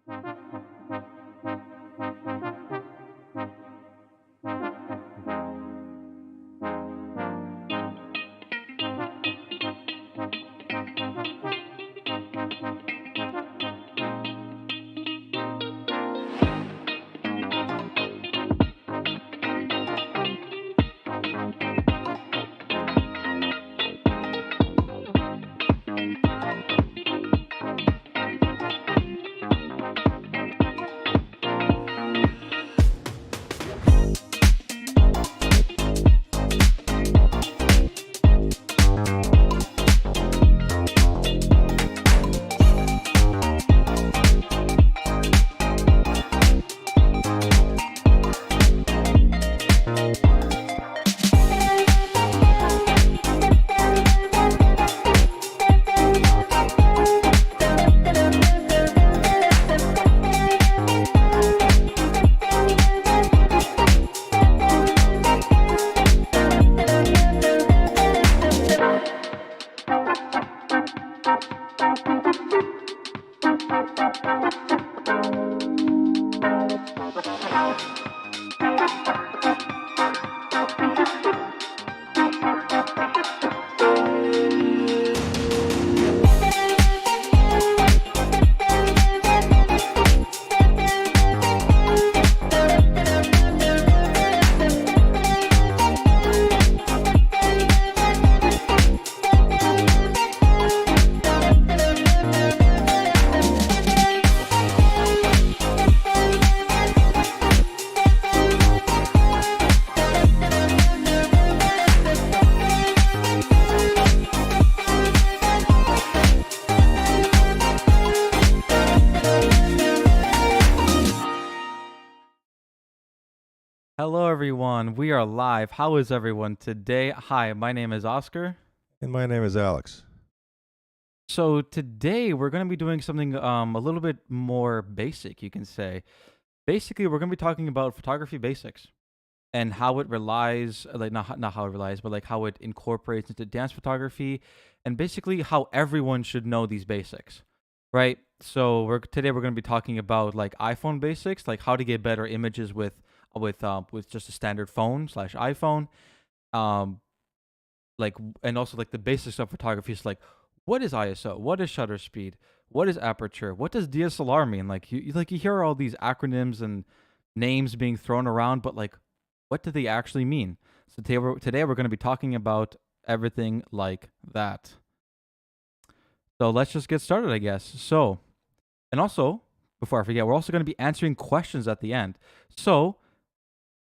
Hello, everyone. We are live. How is everyone today? Hi, my name is Oscar. And my name is Alex. So today we're going to be doing something a little bit more basic, you can say. Basically, we're going to be talking about photography basics and how it relies, like not how it relies, but like how it incorporates into dance photography, and basically how everyone should know these basics, right? So today we're going to be talking about like iPhone basics, like how to get better images with just a standard phone / iPhone, and also like the basics of photography is like, what is ISO, what is shutter speed, what is aperture, what does DSLR mean? Like you hear all these acronyms and names being thrown around, but like, what do they actually mean? So today we're going to be talking about everything like that. So let's just get started, I guess. So, and also, before I forget, we're also going to be answering questions at the end. So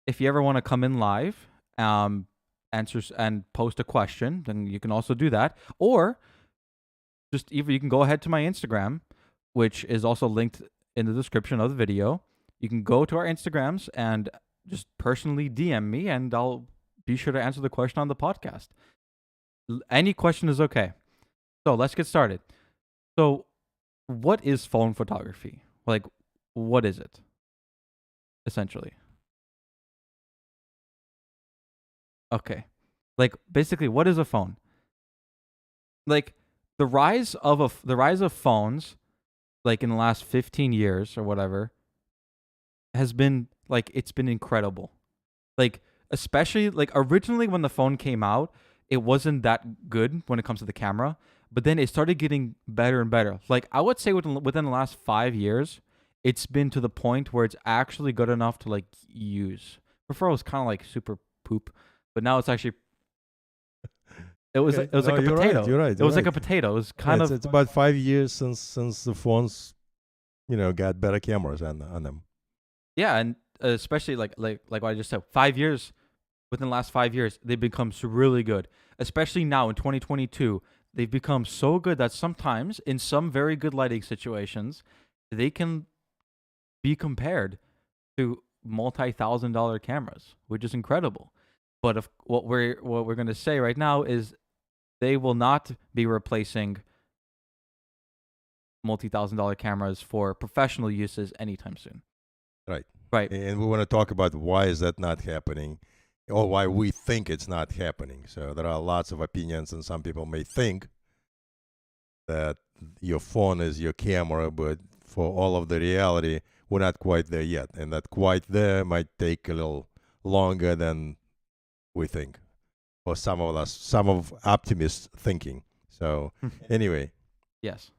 if you ever want to come in live, answers and post a question, then you can also do that. Or just either you can go ahead to my Instagram, which is also linked in the description of the video. You can go to our Instagrams and just personally DM me, and I'll be sure to answer the question on the podcast. Any question is okay. So let's get started. So what is phone photography? Like, what is it, essentially? Okay. Like, basically, what is a phone? Like, the rise of phones, like in the last 15 years or whatever, has been like, it's been incredible. Like, especially like originally when the phone came out, it wasn't that good when it comes to the camera, but then it started getting better and better. Like, I would say within the last 5 years, it's been to the point where it's actually good enough to like use. Before it was kind of like super poop, but now it's actually it was like a potato. You're right. It was like a potato. It was kind of. It's about 5 years since the phones, got better cameras on them. Yeah, and especially like what I just said, 5 years. Within the last 5 years, they've become really good. Especially now in 2022, they've become so good that sometimes in some very good lighting situations, they can be compared to multi-$1,000 cameras, which is incredible. But what we're going to say right now is they will not be replacing multi-$1,000 cameras for professional uses anytime soon. Right. And we want to talk about why is that not happening, or why we think it's not happening. So there are lots of opinions, and some people may think that your phone is your camera, but for all of the reality, we're not quite there yet, and that quite there might take a little longer than we think, or some of optimists thinking. So anyway, Yes.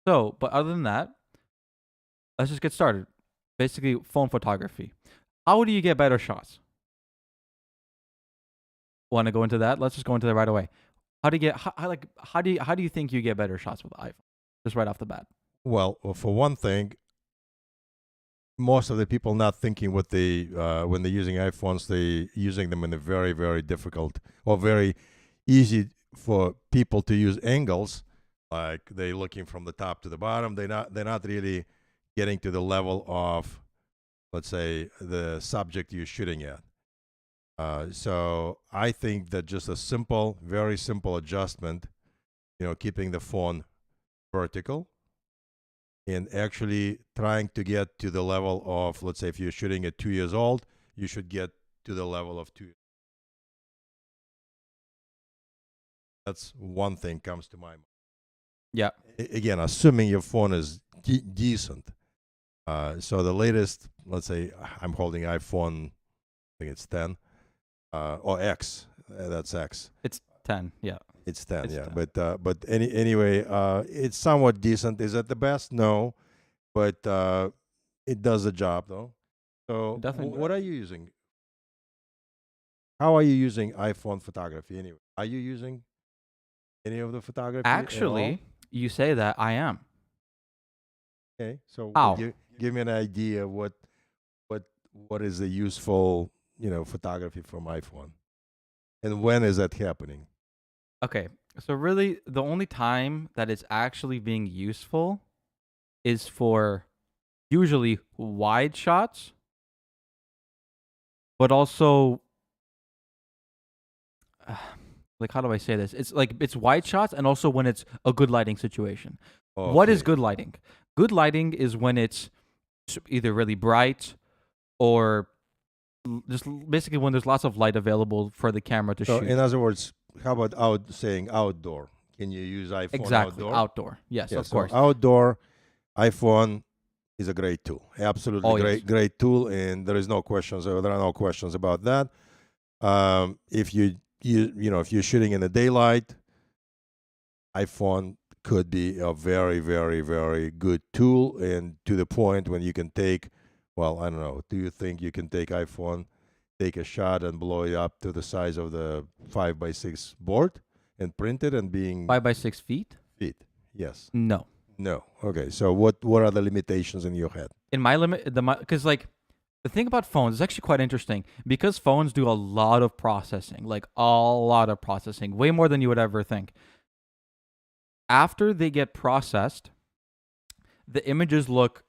So, but other than that, let's just get started. Basically, phone photography. How do you get better shots? Want to go into that? Let's just go into that right away. How do you get how do you think you get better shots with the iPhone? Just right off the bat. well, for one thing, most of the people not thinking what they when they're using iPhones, they using them in a very, very difficult or very easy for people to use angles. Like they're looking from the top to the bottom. They're not really getting to the level of, let's say, the subject you're shooting at. So I think that just a simple, very simple adjustment, keeping the phone vertical and actually trying to get to the level of, let's say, if you're shooting at 2 years old, you should get to the level of 2. That's one thing comes to my mind. Yeah. Again, assuming your phone is decent. So the latest, let's say, I'm holding iPhone, I think it's 10, or X. That's X. It's 10. Yeah. It's 10, It's yeah. 10. But anyway, it's somewhat decent. Is it the best? No, but it does the job though. So Definitely. what are you using? How are you using iPhone photography anyway? Are you using any of the photography? Actually, you say that I am. Okay, so How? give me an idea what is the useful photography from iPhone, and when is that happening? Okay. So really, the only time that it's actually being useful is for usually wide shots, but also like how do I say this? It's like it's wide shots and also when it's a good lighting situation. What is Okay. good lighting? Good lighting is when it's either really bright or just basically when there's lots of light available for the camera to So shoot. in other words, how about saying outdoor? Can you use iPhone Exactly. outdoor? Outdoor. Yes, Yeah, of so course. outdoor iPhone is a great tool. Absolutely Oh, yes. great tool, and there are no questions about that. If if you're shooting in the daylight, iPhone could be a very, very, very good tool, and to the point when you can take, well, I don't know, do you think you can take iPhone, take a shot and blow it up to the size of the 5x6 board and print it and being 5 by 6 feet? feet? Yes. No. No. Okay. So what are the limitations in your head? In my limit, because like the thing about phones is actually quite interesting because phones do a lot of processing, like a lot of processing, way more than you would ever think. After they get processed, the images look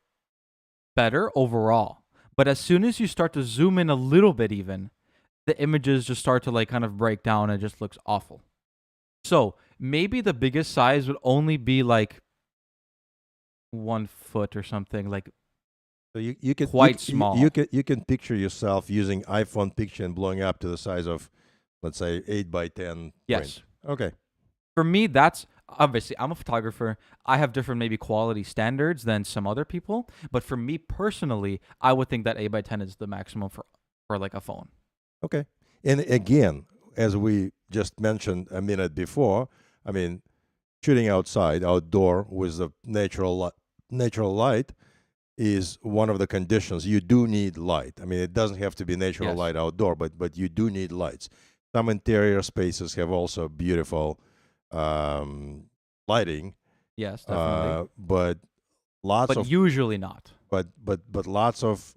better overall. But as soon as you start to zoom in a little bit, even the images just start to like kind of break down and it just looks awful. So maybe the biggest size would only be like 1 foot or something, like So you can quite small. you can picture yourself using iPhone picture and blowing up to the size of, let's say, 8x10 Yes. print. Okay. For me, that's obviously I'm a photographer. I have different maybe quality standards than some other people. But for me personally, I would think that 8x10 is the maximum for like a phone. Okay. And again, as we just mentioned a minute before, I mean, shooting outside, outdoor with the natural light is one of the conditions. You do need light. I mean, it doesn't have to be natural Yes. light outdoor, but you do need lights. Some interior spaces have also beautiful lighting, Yes, definitely. but lots But of usually not. but lots of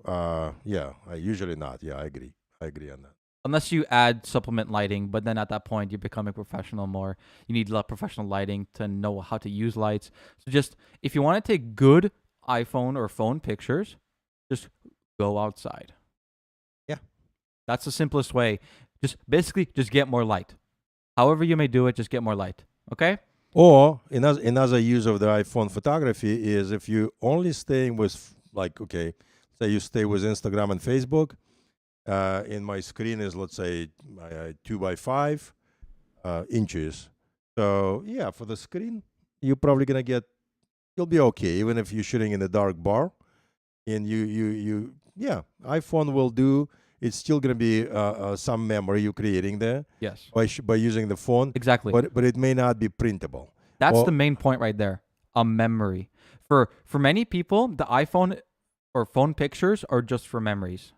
usually not. Yeah, I agree on that. Unless you add supplement lighting, but then at that point you're becoming professional more. You need professional lighting to know how to use lights. So just if you want to take good iPhone or phone pictures, just go outside. Yeah. That's the simplest way. Just basically just get more light. However you may do it, just get more light. Okay? Or another use of the iPhone photography is if you only staying with, like, okay, say you stay with Instagram and Facebook, and my screen is, let's say, 2x5 inches. So yeah, for the screen, you're probably gonna get you'll be okay, even if you're shooting in a dark bar, and yeah, iPhone will do. It's still gonna be some memory you're creating there Yes. by using the phone, Exactly. but it may not be printable. That's the Or main point right there. A memory. For many people, the iPhone or phone pictures are just for memories.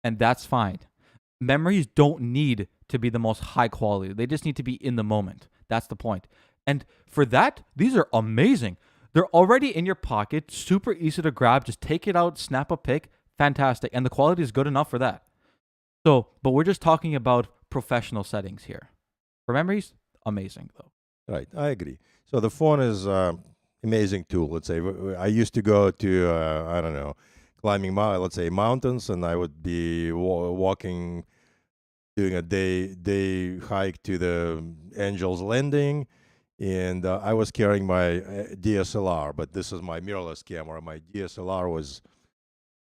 And that's fine. Memories don't need to be the most high quality. They just need to be in the moment. That's the point. And for that, these are amazing. They're already in your pocket, super easy to grab. Just take it out, snap a pic, fantastic. And the quality is good enough for that. So, but we're just talking about professional settings here. For memories, amazing though. right, I agree. So the phone is amazing tool. Let's say I used to go to I don't know, climbing let's say mountains, and I would be walking, doing a day hike to the Angel's Landing, and I was carrying my DSLR, but this is my mirrorless camera. My DSLR was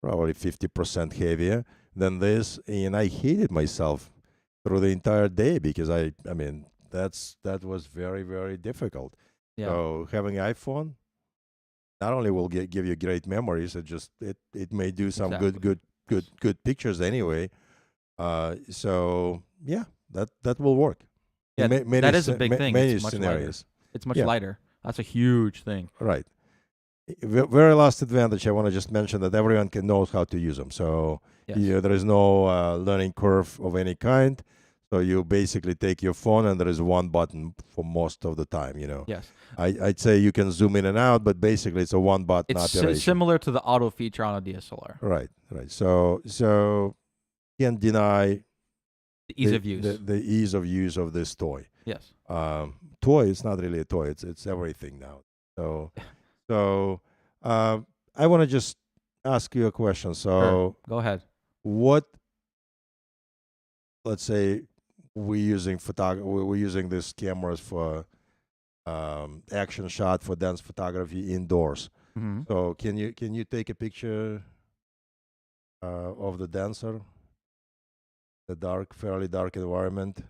probably 50% heavier than this, and I hated myself through the entire day because I mean that was very, very difficult. Yeah. So having iPhone not only will give you great memories, it may do some Exactly. good pictures anyway. So yeah, that will work. Yeah, In many that is a big thing. many It's much lighter. scenarios. It's much Yeah. lighter. That's a huge thing. Right. Very last advantage, I want to just mention that everyone can knows how to use them. So Yes. there is no learning curve of any kind. So you basically take your phone, and there is one button for most of the time. Yes. I'd say you can zoom in and out, but basically it's a one button It's operation. similar to the auto feature on a DSLR. Right. So can't deny The ease of use. the ease of use of this toy. Yes. Toy, it's not really a toy. It's everything now. So I want to just ask you a question. So Sure. Go ahead. what, let's say we're using these cameras for action shot, for dance photography indoors. Hmm. So can you take a picture of the dancer, the fairly dark environment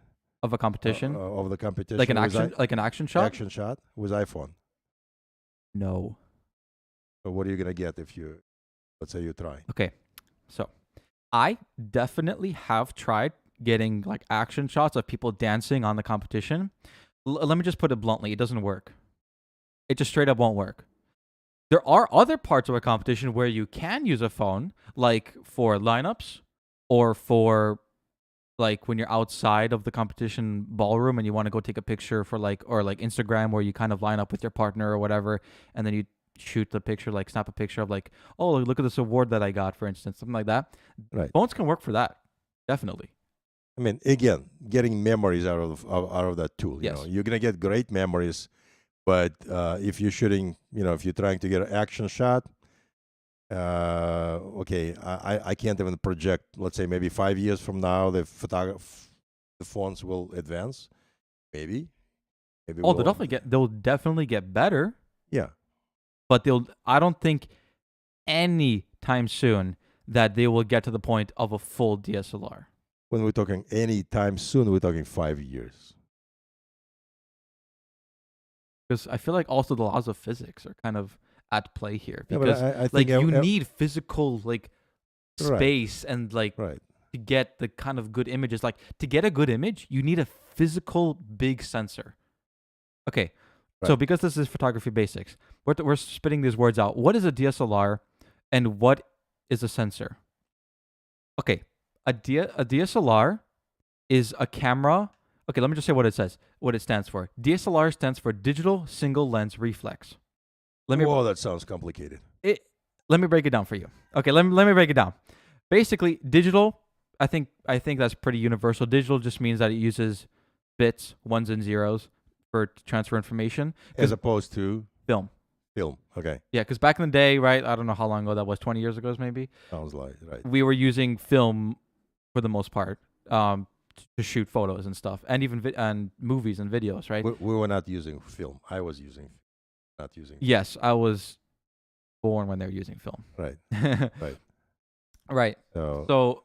Of a competition, of the competition, like an with action shot. action shot with iPhone? No. So what are you gonna get if you, let's say you try? Okay. So, I definitely have tried getting like action shots of people dancing on the competition. Let me just put it bluntly, it doesn't work. It just straight up won't work. There are other parts of a competition where you can use a phone, like for lineups or for like when you're outside of the competition ballroom and you want to go take a picture for like, or like Instagram where you kind of line up with your partner or whatever, and then you shoot the picture, like snap a picture of like, oh, look at this award that I got, for instance, something like that. Right. Phones can work for that, definitely. I mean, again, getting memories out of that tool. Yes. You're gonna get great memories, but if you're shooting, if you're trying to get an action shot, okay, I can't even project. Let's say maybe 5 years from now, the phones will advance. Maybe. Oh, they'll definitely get better, Yeah. but I don't think any time soon that they will get to the point of a full DSLR. When we're talking anytime soon, we're talking 5 years. Because I feel like also the laws of physics are kind of at play here. Yeah, but Because I like think you need physical like Right. space and like right. to get the kind of good images. Like to get a good image, you need a physical big sensor. Okay, so Right. because this is photography basics, we're spitting these words out. What is a DSLR, and what is a sensor? Okay, a DSLR is a camera. Okay, let me just say what it says, what it stands for. DSLR stands for digital single lens reflex. Whoa, that sounds complicated. Let me break it down for you. Okay, let me break it down. Basically, digital, I think that's pretty universal. Digital just means that it uses bits, ones and zeros for to transfer information. As opposed to Film. Okay. Yeah, because back in the day, right? I don't know how long ago that was, 20 years ago maybe. Sounds like right. We were using film for the most part to shoot photos and stuff, and even and movies and videos, right? We were not using film. I was not using. Yes, I was born when they were using film. Right. Right. Right. So So,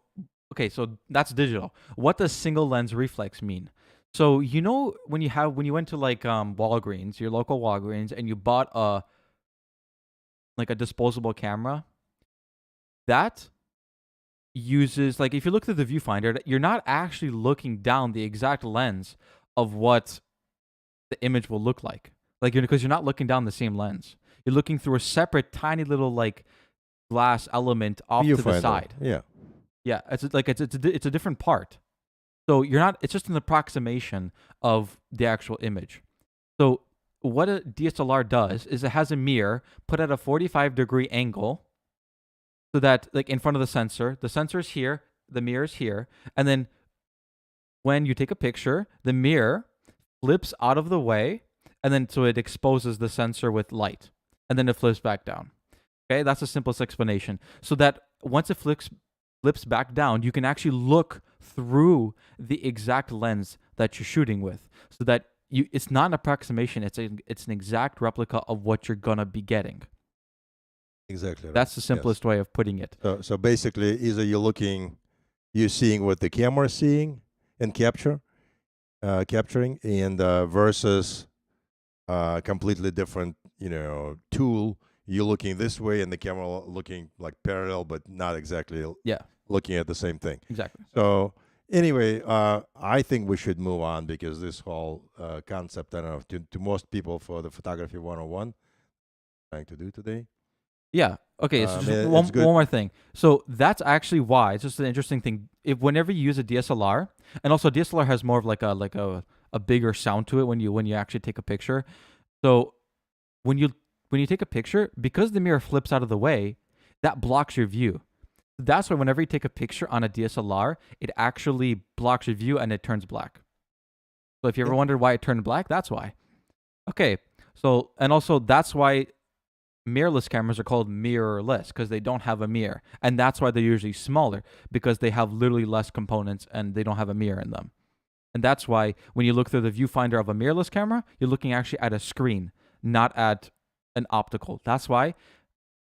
okay, so that's digital. What does single lens reflex mean? So when you went to like Walgreens, your local Walgreens, and you bought a like a disposable camera, that uses, like, if you look through the viewfinder, you're not actually looking down the exact lens of what the image will look like. Like, because you're not looking down the same lens. You're looking through a separate tiny little like glass element off to the Viewfinder. side. Yeah. Yeah, it's a different part. So you're not. It's just an approximation of the actual image. So what a DSLR does is it has a mirror put at a 45-degree angle, so that, like, in front of the sensor is here, the mirror is here, and then when you take a picture, the mirror flips out of the way, and then so it exposes the sensor with light, and then it flips back down. Okay, that's the simplest explanation. So that once it flips back down, you can actually look through the exact lens that you're shooting with, so that it's not an approximation. It's an exact replica of what you're gonna be getting. Exactly. Right. That's the simplest way of putting it. So basically, either you're seeing what the camera is seeing and capturing, and versus completely different, tool. You're looking this way, and the camera looking like parallel, but not exactly looking at the same thing. Exactly. So anyway, I think we should move on, because this whole concept, I don't know, to most people, for the photography 101, trying to do today. Yeah. Okay. So just one more thing. So that's actually why it's just an interesting thing. Whenever you use a DSLR, and also DSLR has more of like a bigger sound to it when you actually take a picture. So when you take a picture, because the mirror flips out of the way, that blocks your view. That's why whenever you take a picture on a DSLR, it actually blocks your view and it turns black. So if you ever wondered why it turned black, that's why. Okay. So, and also that's why mirrorless cameras are called mirrorless, because they don't have a mirror. And that's why they're usually smaller, because they have literally less components and they don't have a mirror in them. And that's why when you look through the viewfinder of a mirrorless camera, you're looking actually at a screen, not at an optical. That's why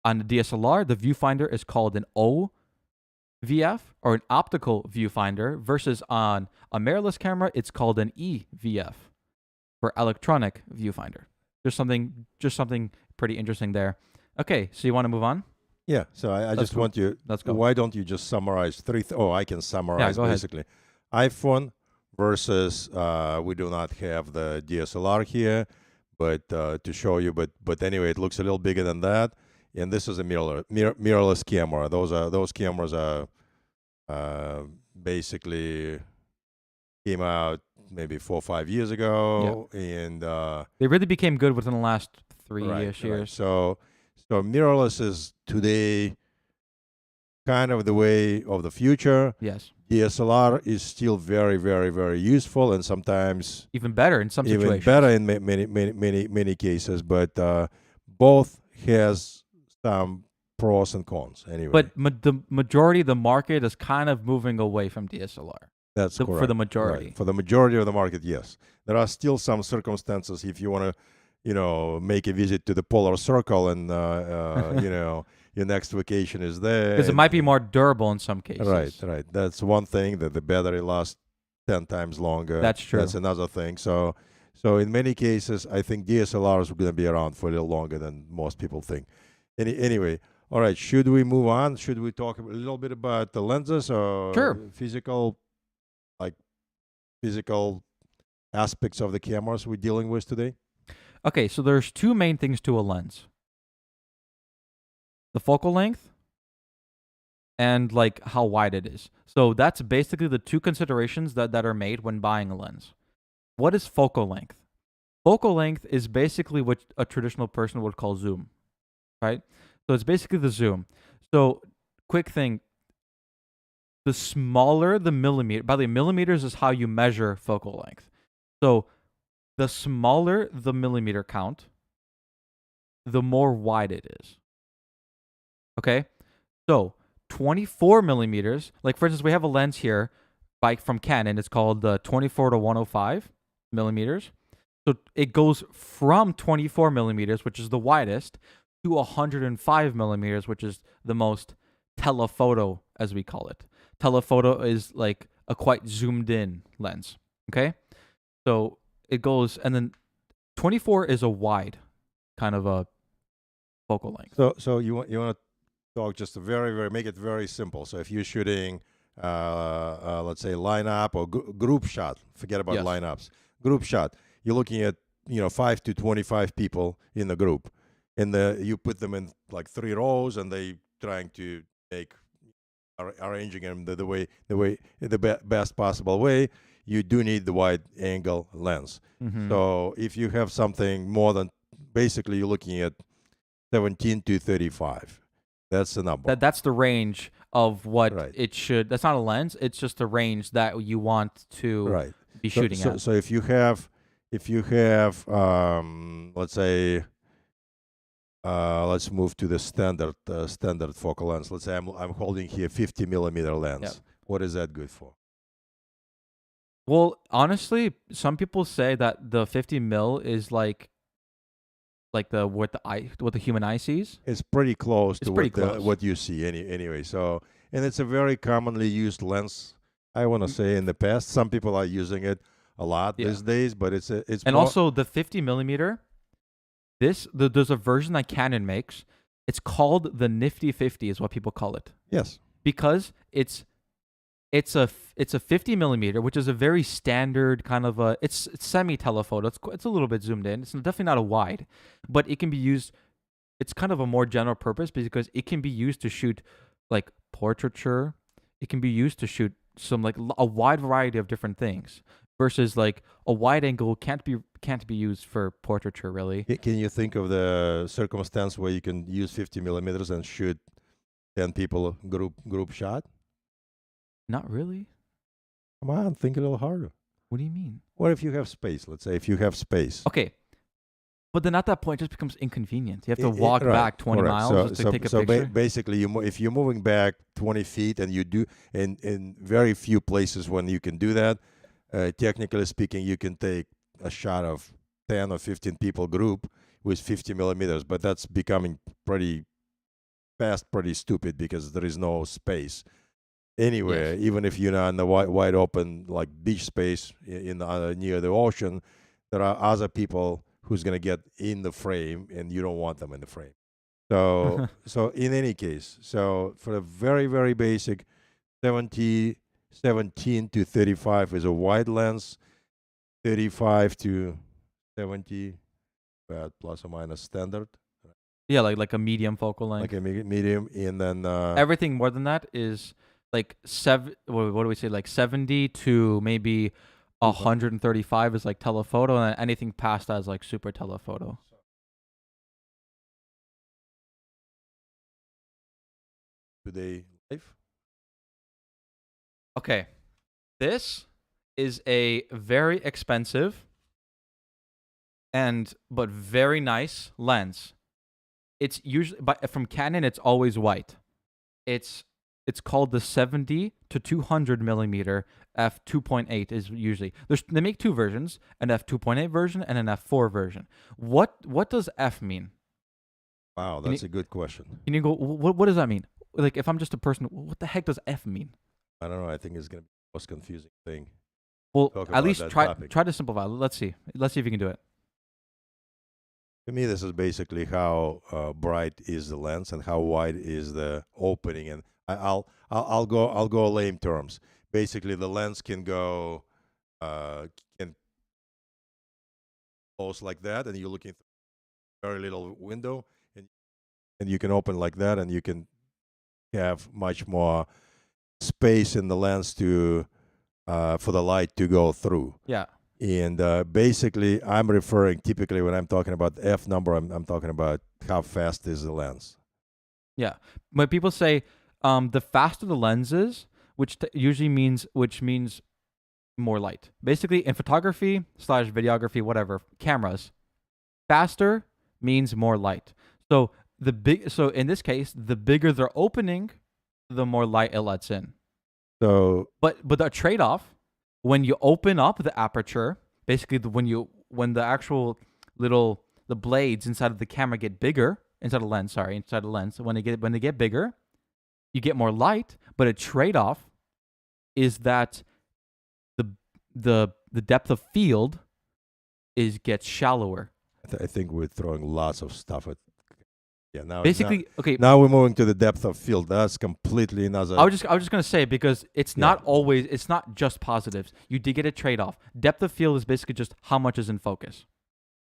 on the DSLR, the viewfinder is called an OVF, or an optical viewfinder, versus on a mirrorless camera, it's called an EVF, for electronic viewfinder. Just something pretty interesting there. Okay, so you want to move on? Yeah, so I just want you. Let's go. Why don't you just summarize I can summarize, go basically. iPhone versus, we do not have the DSLR here, but to show you. But anyway, it looks a little bigger than that. And this is a mirrorless camera. Those cameras are basically came out maybe 4 or 5 years ago, and they really became good within the last 3-ish years. Right. So mirrorless is today kind of the way of the future. Yes. DSLR is still very, very, very useful, and sometimes even better in some situations. Even better in many cases. But both has some pros and cons. Anyway. But the majority of the market is kind of moving away from DSLR. That's correct. For the majority. Right. For the majority of the market, yes. There are still some circumstances if you want to, make a visit to the polar circle and, your next vacation is there. Because it might be more durable in some cases. Right. That's one thing, that the battery lasts 10 times longer. That's true. That's another thing. So in many cases, I think DSLRs are going to be around for a little longer than most people think. Anyway, all right, should we move on? Should we talk a little bit about the lenses or physical aspects of the cameras we're dealing with today? Okay, so there's two main things to a lens. The focal length and like how wide it is. So that's basically the two considerations that are made when buying a lens. What is focal length? Focal length is basically what a traditional person would call zoom, right? So it's basically the zoom. So quick thing, the smaller the millimeter, by the way, millimeters is how you measure focal length. So the smaller the millimeter count, the more wide it is. Okay? So 24 millimeters, like for instance, we have a lens here from Canon. It's called the 24 to 105 millimeters. So it goes from 24 millimeters, which is the widest, to 105 millimeters, which is the most telephoto, as we call it. Telephoto is like a quite zoomed in lens. Okay? So it goes, and then 24 is a wide kind of a focal length. So you want to talk just a very make it very simple. So if you're shooting, let's say lineup or group shot, forget about Yes. lineups. Group shot, you're looking at 5 to 25 people in the group, and you put them in like 3 rows, and they trying to make arranging them the best possible way. You do need the wide angle lens. Mm-hmm. So if you have something more than, basically you're looking at 17 to 35. That's the number. That's the range of what Right. it should. That's not a lens. It's just the range that you want to be shooting at. So if you have, let's say, let's move to the standard focal lens. Let's say I'm holding here 50 millimeter lens. Yep. What is that good for? Well, honestly, some people say that the 50 mil is like what the human eye sees. It's pretty close It's to pretty close. what you see anyway. So, and it's a very commonly used lens. I want to say in the past, some people are using it a lot these days, but it's and also the 50 millimeter. There's a version that Canon makes. It's called the Nifty 50, is what people call it. Yes, because it's a 50 millimeter, which is a very standard kind of it's semi telephoto. It's a little bit zoomed in. It's definitely not a wide, but it can be used. It's kind of a more general purpose because it can be used to shoot like portraiture. It can be used to shoot some like a wide variety of different things. Versus like a wide angle can't be used for portraiture really. Can you think of the circumstance where you can use 50 millimeters and shoot 10 people group shot? Not really. Come on, think a little harder. What do you mean? What if you have space? Let's say if you have space. Okay. But then at that point, it just becomes inconvenient. You have to walk back 20 miles just to take a picture. Basically, if you're moving back 20 feet and you do, in very few places when you can do that, technically speaking, you can take a shot of 10 or 15 people group with 50 millimeters, but that's becoming pretty fast, pretty stupid because there is no space anywhere. Yes. Even if you're not in the wide open like beach space in near the ocean, there are other people who's going to get in the frame, and you don't want them in the frame. So so in any case, so for a very basic 17 to 35 is a wide lens, 35 to 70 plus or minus standard. Yeah, like a medium focal length. Like a medium, and then everything more than that is like what do we say? Like 70 to maybe 135 is like telephoto, and anything past that is like super telephoto. Today live. Okay, this is a very expensive but very nice lens. It's usually from Canon. It's always white. It's called the 70 to 200 millimeter f2.8 is usually they make 2 versions, an f2.8 version and an f4 version. What does f mean? Wow, that's a good question. Can you go? What does that mean? Like if I'm just a person, what the heck does f mean? I don't know. I think it's gonna be the most confusing thing. Well, at least try to simplify. Let's see if you can do it. To me, this is basically how bright is the lens and how wide is the opening. And I'll go lame terms. Basically, the lens can go can close like that, and you're looking through a very little window, and you can open like that, and you can have much more space in the lens to for the light to go through. Yeah. And basically, I'm referring typically when I'm talking about the F number, I'm talking about how fast is the lens. Yeah. When people say the faster the lens is, which means more light. Basically, in photography / videography, whatever, cameras, faster means more light. So in this case, the bigger their opening, the more light it lets in. So, but the trade-off, when you open up the aperture, basically when the actual the blades inside of the camera get bigger, inside the lens, when they get bigger, you get more light, but a trade-off is that the depth of field gets shallower. I think we're throwing lots of stuff at Yeah. Now Basically, okay. now we're moving to the depth of field. That's completely another. I was just gonna say, because it's Yeah. not always, it's not just positives. You did get a trade-off. Depth of field is basically just how much is in focus.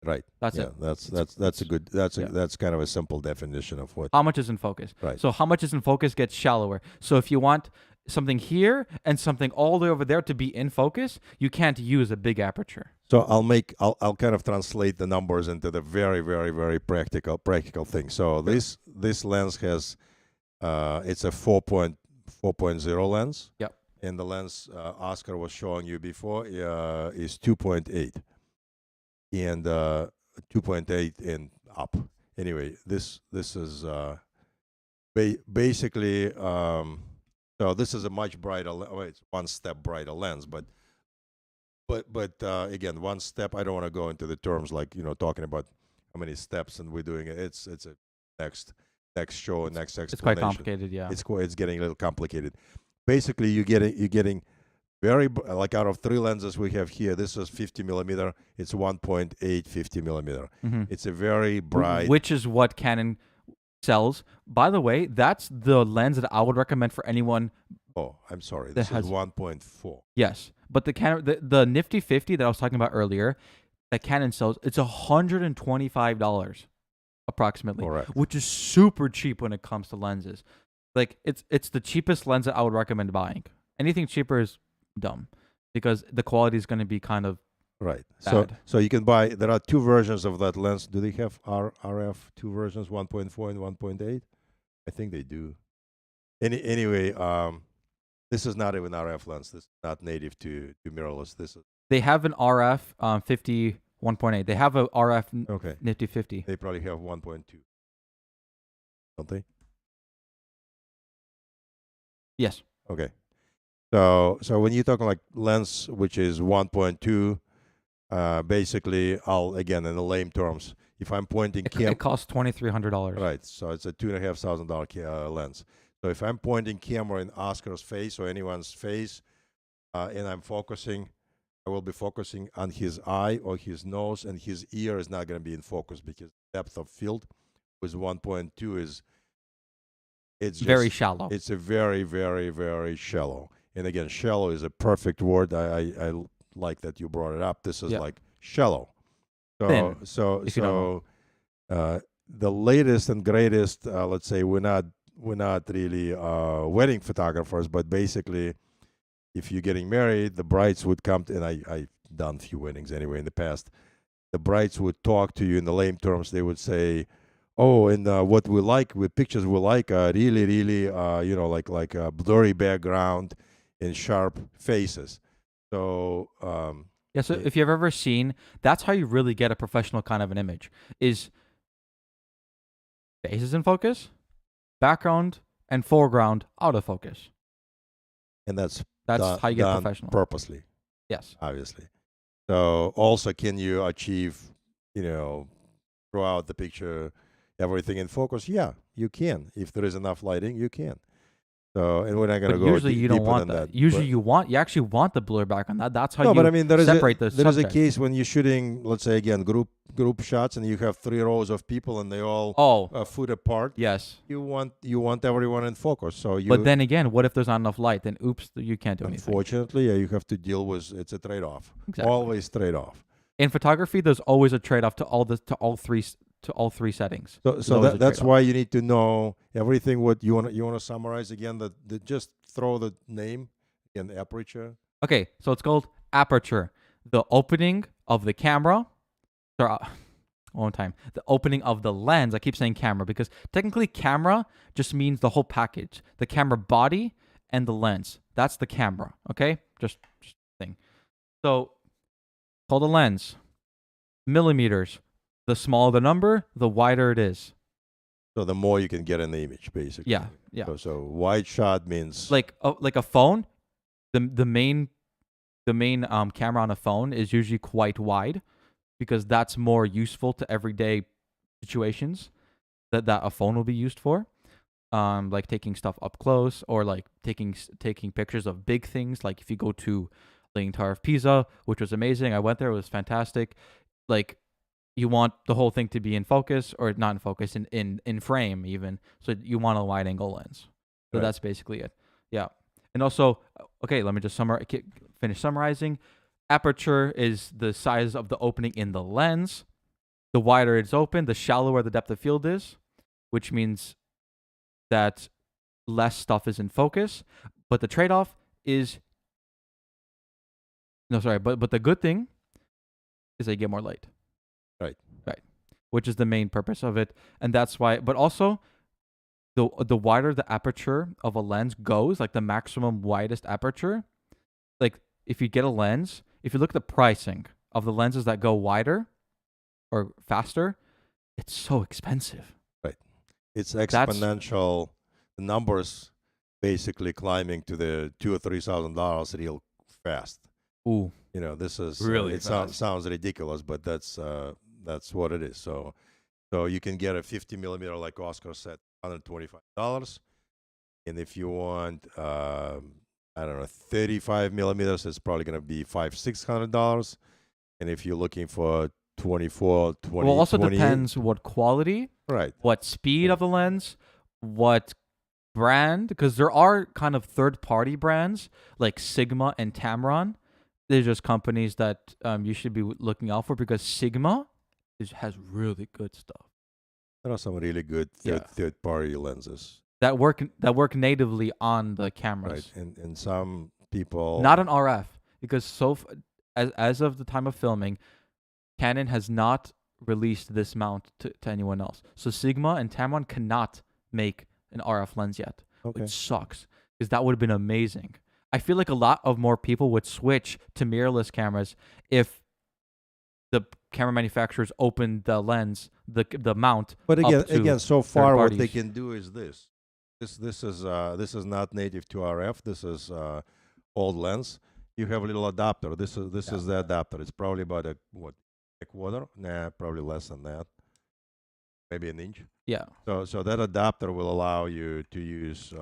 Right. That's yeah. it. That's a good. That's yeah. that's kind of a simple definition of what. How much is in focus. Right. So how much is in focus gets shallower. So if you want something here and something all the way over there to be in focus, you can't use a big aperture. So I'll kind of translate the numbers into the very, very, very practical thing. So this lens has it's a 4.0 lens. Yep. And the lens Oscar was showing you before is 2.8 and 2.8 and up. Anyway, this is basically so this is a much brighter. Well, it's one step brighter lens, but again, one step. I don't want to go into the terms like talking about how many steps and we're doing it. It's a next show, next explanation. It's quite complicated, yeah. It's getting a little complicated. Basically, you're getting very like out of 3 lenses we have here. This is 50 millimeter. It's 1.8 50 millimeter. Mm-hmm. It's a very bright. Which is what Canon sells. By the way, that's the lens that I would recommend for anyone. Oh, I'm sorry. This is 1.4. Yes, but the Canon, the Nifty 50 that I was talking about earlier, that Canon sells, it's $125 approximately, Correct. which is super cheap when it comes to lenses. Like it's the cheapest lens that I would recommend buying. Anything cheaper is dumb because the quality is going to be kind of right. bad. So you can buy. There are 2 versions of that lens. Do they have RF 2 versions, 1.4 and 1.8? I think they do. Anyway, this is not even RF lens. This is not native to mirrorless. They have an RF 50 1.8. They have a RF Nifty 50. They probably have 1.2. Don't they? Yes. Okay. So when you're talking like lens, which is 1.2, basically, again in the lame terms, if I'm pointing, it costs $2,300. Right. So it's a $2,500 lens. So if I'm pointing camera in Oscar's face or anyone's face, and I'm focusing, I will be focusing on his eye or his nose, and his ear is not going to be in focus because depth of field with 1.2 is it's very shallow. It's a very, very, very shallow. And again, shallow is a perfect word. I like that you brought it up. This is like shallow. Thin, So the latest and greatest, let's say we're not really wedding photographers, but basically, if you're getting married, the brides would come and I've done a few weddings anyway in the past. The brides would talk to you in the lame terms. They would say, "Oh, and what we like with pictures, we like really, really, like a blurry background and sharp faces." So yeah. So if you've ever seen, that's how you really get a professional kind of an image: is faces in focus, background and foreground autofocus. And that's how you get professional purposely. Yes, obviously. So also, can you achieve, throughout the picture, everything in focus? Yeah, you can. If there is enough lighting, you can. So, and we're not going to go usually you don't want that. Usually you actually want the blur background. That's how but I mean, there separate is the there is a case when you're shooting, let's say again, group shots, and you have 3 rows of people, and they all a foot apart. Yes. You want everyone in focus. So But then again, what if there's not enough light? Then oops, you can't do anything. Unfortunately, yeah, you have to deal with. It's a trade-off. Exactly. Always trade-off. In photography, there's always a trade-off to all three settings. So that's why you need to know everything. What you want to summarize again? The just throw the name in the aperture. Okay, so it's called aperture. The opening of the camera. Sorry, one time. The opening of the lens. I keep saying camera because technically camera just means the whole package. The camera body and the lens. That's the camera. Okay, just thing. So called a lens. Millimeters. The smaller the number, the wider it is. So the more you can get in the image, basically. Yeah. So wide shot means like a phone. The main camera on a phone is usually quite wide because that's more useful to everyday situations that a phone will be used for. Like taking stuff up close or like taking pictures of big things. Like if you go to Leaning Tower of Pisa, which was amazing. I went there. It was fantastic. Like, you want the whole thing to be in focus, or not in focus, in frame even. So you want a wide angle lens. So Right. that's basically it. Yeah. And also, okay, let me just finish summarizing. Aperture is the size of the opening in the lens. The wider it's open, the shallower the depth of field is, which means that less stuff is in focus. But the trade-off is but the good thing is that you get more light. Right. Right. Which is the main purpose of it. And that's why, but also the wider the aperture of a lens goes, like the maximum widest aperture, like if you get a lens, if you look at the pricing of the lenses that go wider or faster, it's so expensive. Right. It's exponential. The numbers basically climbing to the $2,000 or $3,000 real fast. Ooh. You know, this is really it sounds ridiculous, but that's what it is. So you can get a 50 millimeter, like Oscar said, $125, and if you want I don't know, 35 millimeters, it's probably going to be $500-$600, and if you're looking for 24, 20, well, also 28, depends what quality, right, what speed of the lens, what brand, because there are kind of third-party brands like Sigma and Tamron. They're just companies that you should be looking out for, because Sigma has really good stuff. There are some really good third-party lenses that work natively on the cameras. right, and some people not on RF, because as of the time of filming, Canon has not released this mount to anyone else. So Sigma and Tamron cannot make an RF lens yet, which sucks, because that would have been amazing. I feel like a lot of more people would switch to mirrorless cameras if the camera manufacturers opened the lens, the mount. But again, so far what they can do is this. This is not native to RF. This is old lens. You have a little adapter. This is the adapter. It's probably about a quarter? Nah, probably less than that. Maybe an inch. Yeah. So that adapter will allow you to use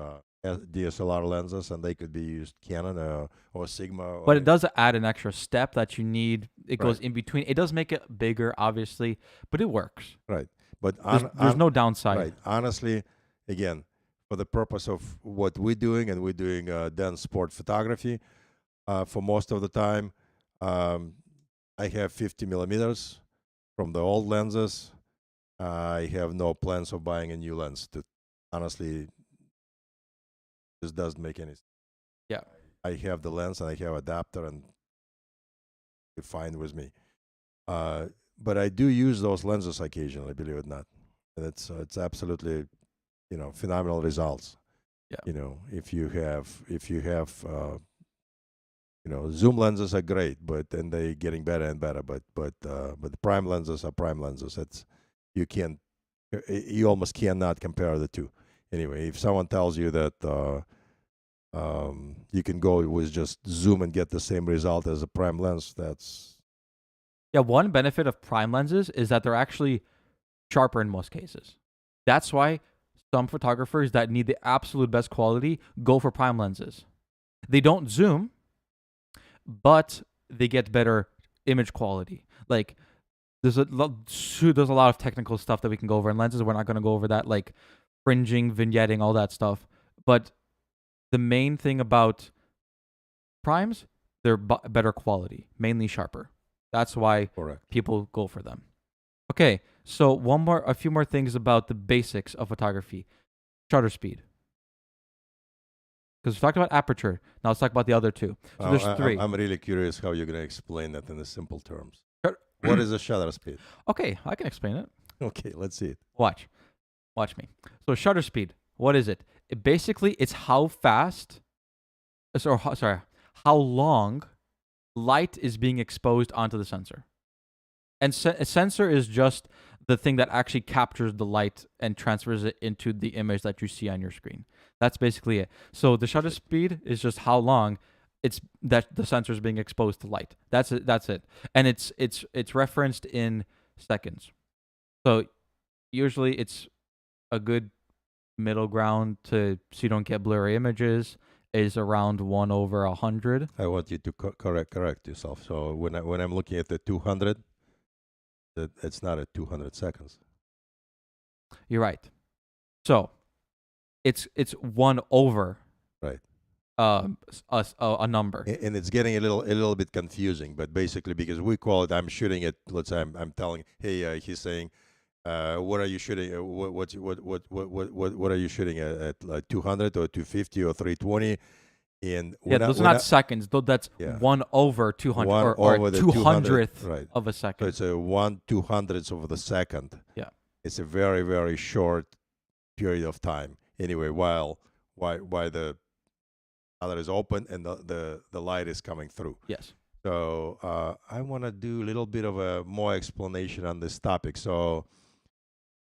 DSLR lenses, and they could be used Canon or Sigma. But it does add an extra step that you need. It goes Right. in between. It does make it bigger, obviously, but it works. Right. But There's no downside. Right. Honestly, again, for the purpose of what we're doing, and we're doing dense sport photography, for most of the time, I have 50 millimeters from the old lenses. I have no plans of buying a new lens. Honestly, this doesn't make any sense. Yeah. I have the lens and I have adapter, and it's fine with me. But I do use those lenses occasionally, believe it or not, and it's absolutely, phenomenal results. Yeah. If you have zoom lenses are great, but then they're getting better and better. But the prime lenses are prime lenses. You almost cannot compare the two. Anyway, if someone tells you that you can go with just zoom and get the same result as a prime lens, that's one benefit of prime lenses is that they're actually sharper in most cases. That's why some photographers that need the absolute best quality go for prime lenses. They don't zoom, but they get better image quality. Like there's a lot of technical stuff that we can go over in lenses. We're not going to go over that, like fringing, vignetting, all that stuff. But the main thing about primes, they're better quality, mainly sharper. That's why people go for them. Okay, so a few more things about the basics of photography. Shutter speed. Because we talked about aperture. Now let's talk about the other two. So there's three. I'm really curious how you're going to explain that in the simple terms. What is a shutter speed? Okay, I can explain it. Okay, let's see it. Watch me. So shutter speed, what is it? It's how fast, how long light is being exposed onto the sensor. And a sensor is just the thing that actually captures the light and transfers it into the image that you see on your screen. That's basically it. So the shutter speed is just how long it's that the sensor is being exposed to light. That's it. And it's referenced in seconds. So usually it's a good middle ground so you don't get blurry images is around 1/100. I want you to correct yourself. So when I'm looking at the 200, It's not at 200 seconds. You're right. So it's 1 over Right. a number. And it's getting a little bit confusing, but basically because we call it, I'm shooting it. Let's say I'm telling, hey, he's saying, what are you shooting? What are you shooting at like 200 or 250 or 320? And Yeah, those are not seconds. Though that's 1 over 200 or over the 200th right. of a So second. it's a 1/200th of the second. Yeah. It's a very, very short period of time. Anyway, while the other is open and the light is coming through. Yes. So I want to do a little bit of a more explanation on this topic. So,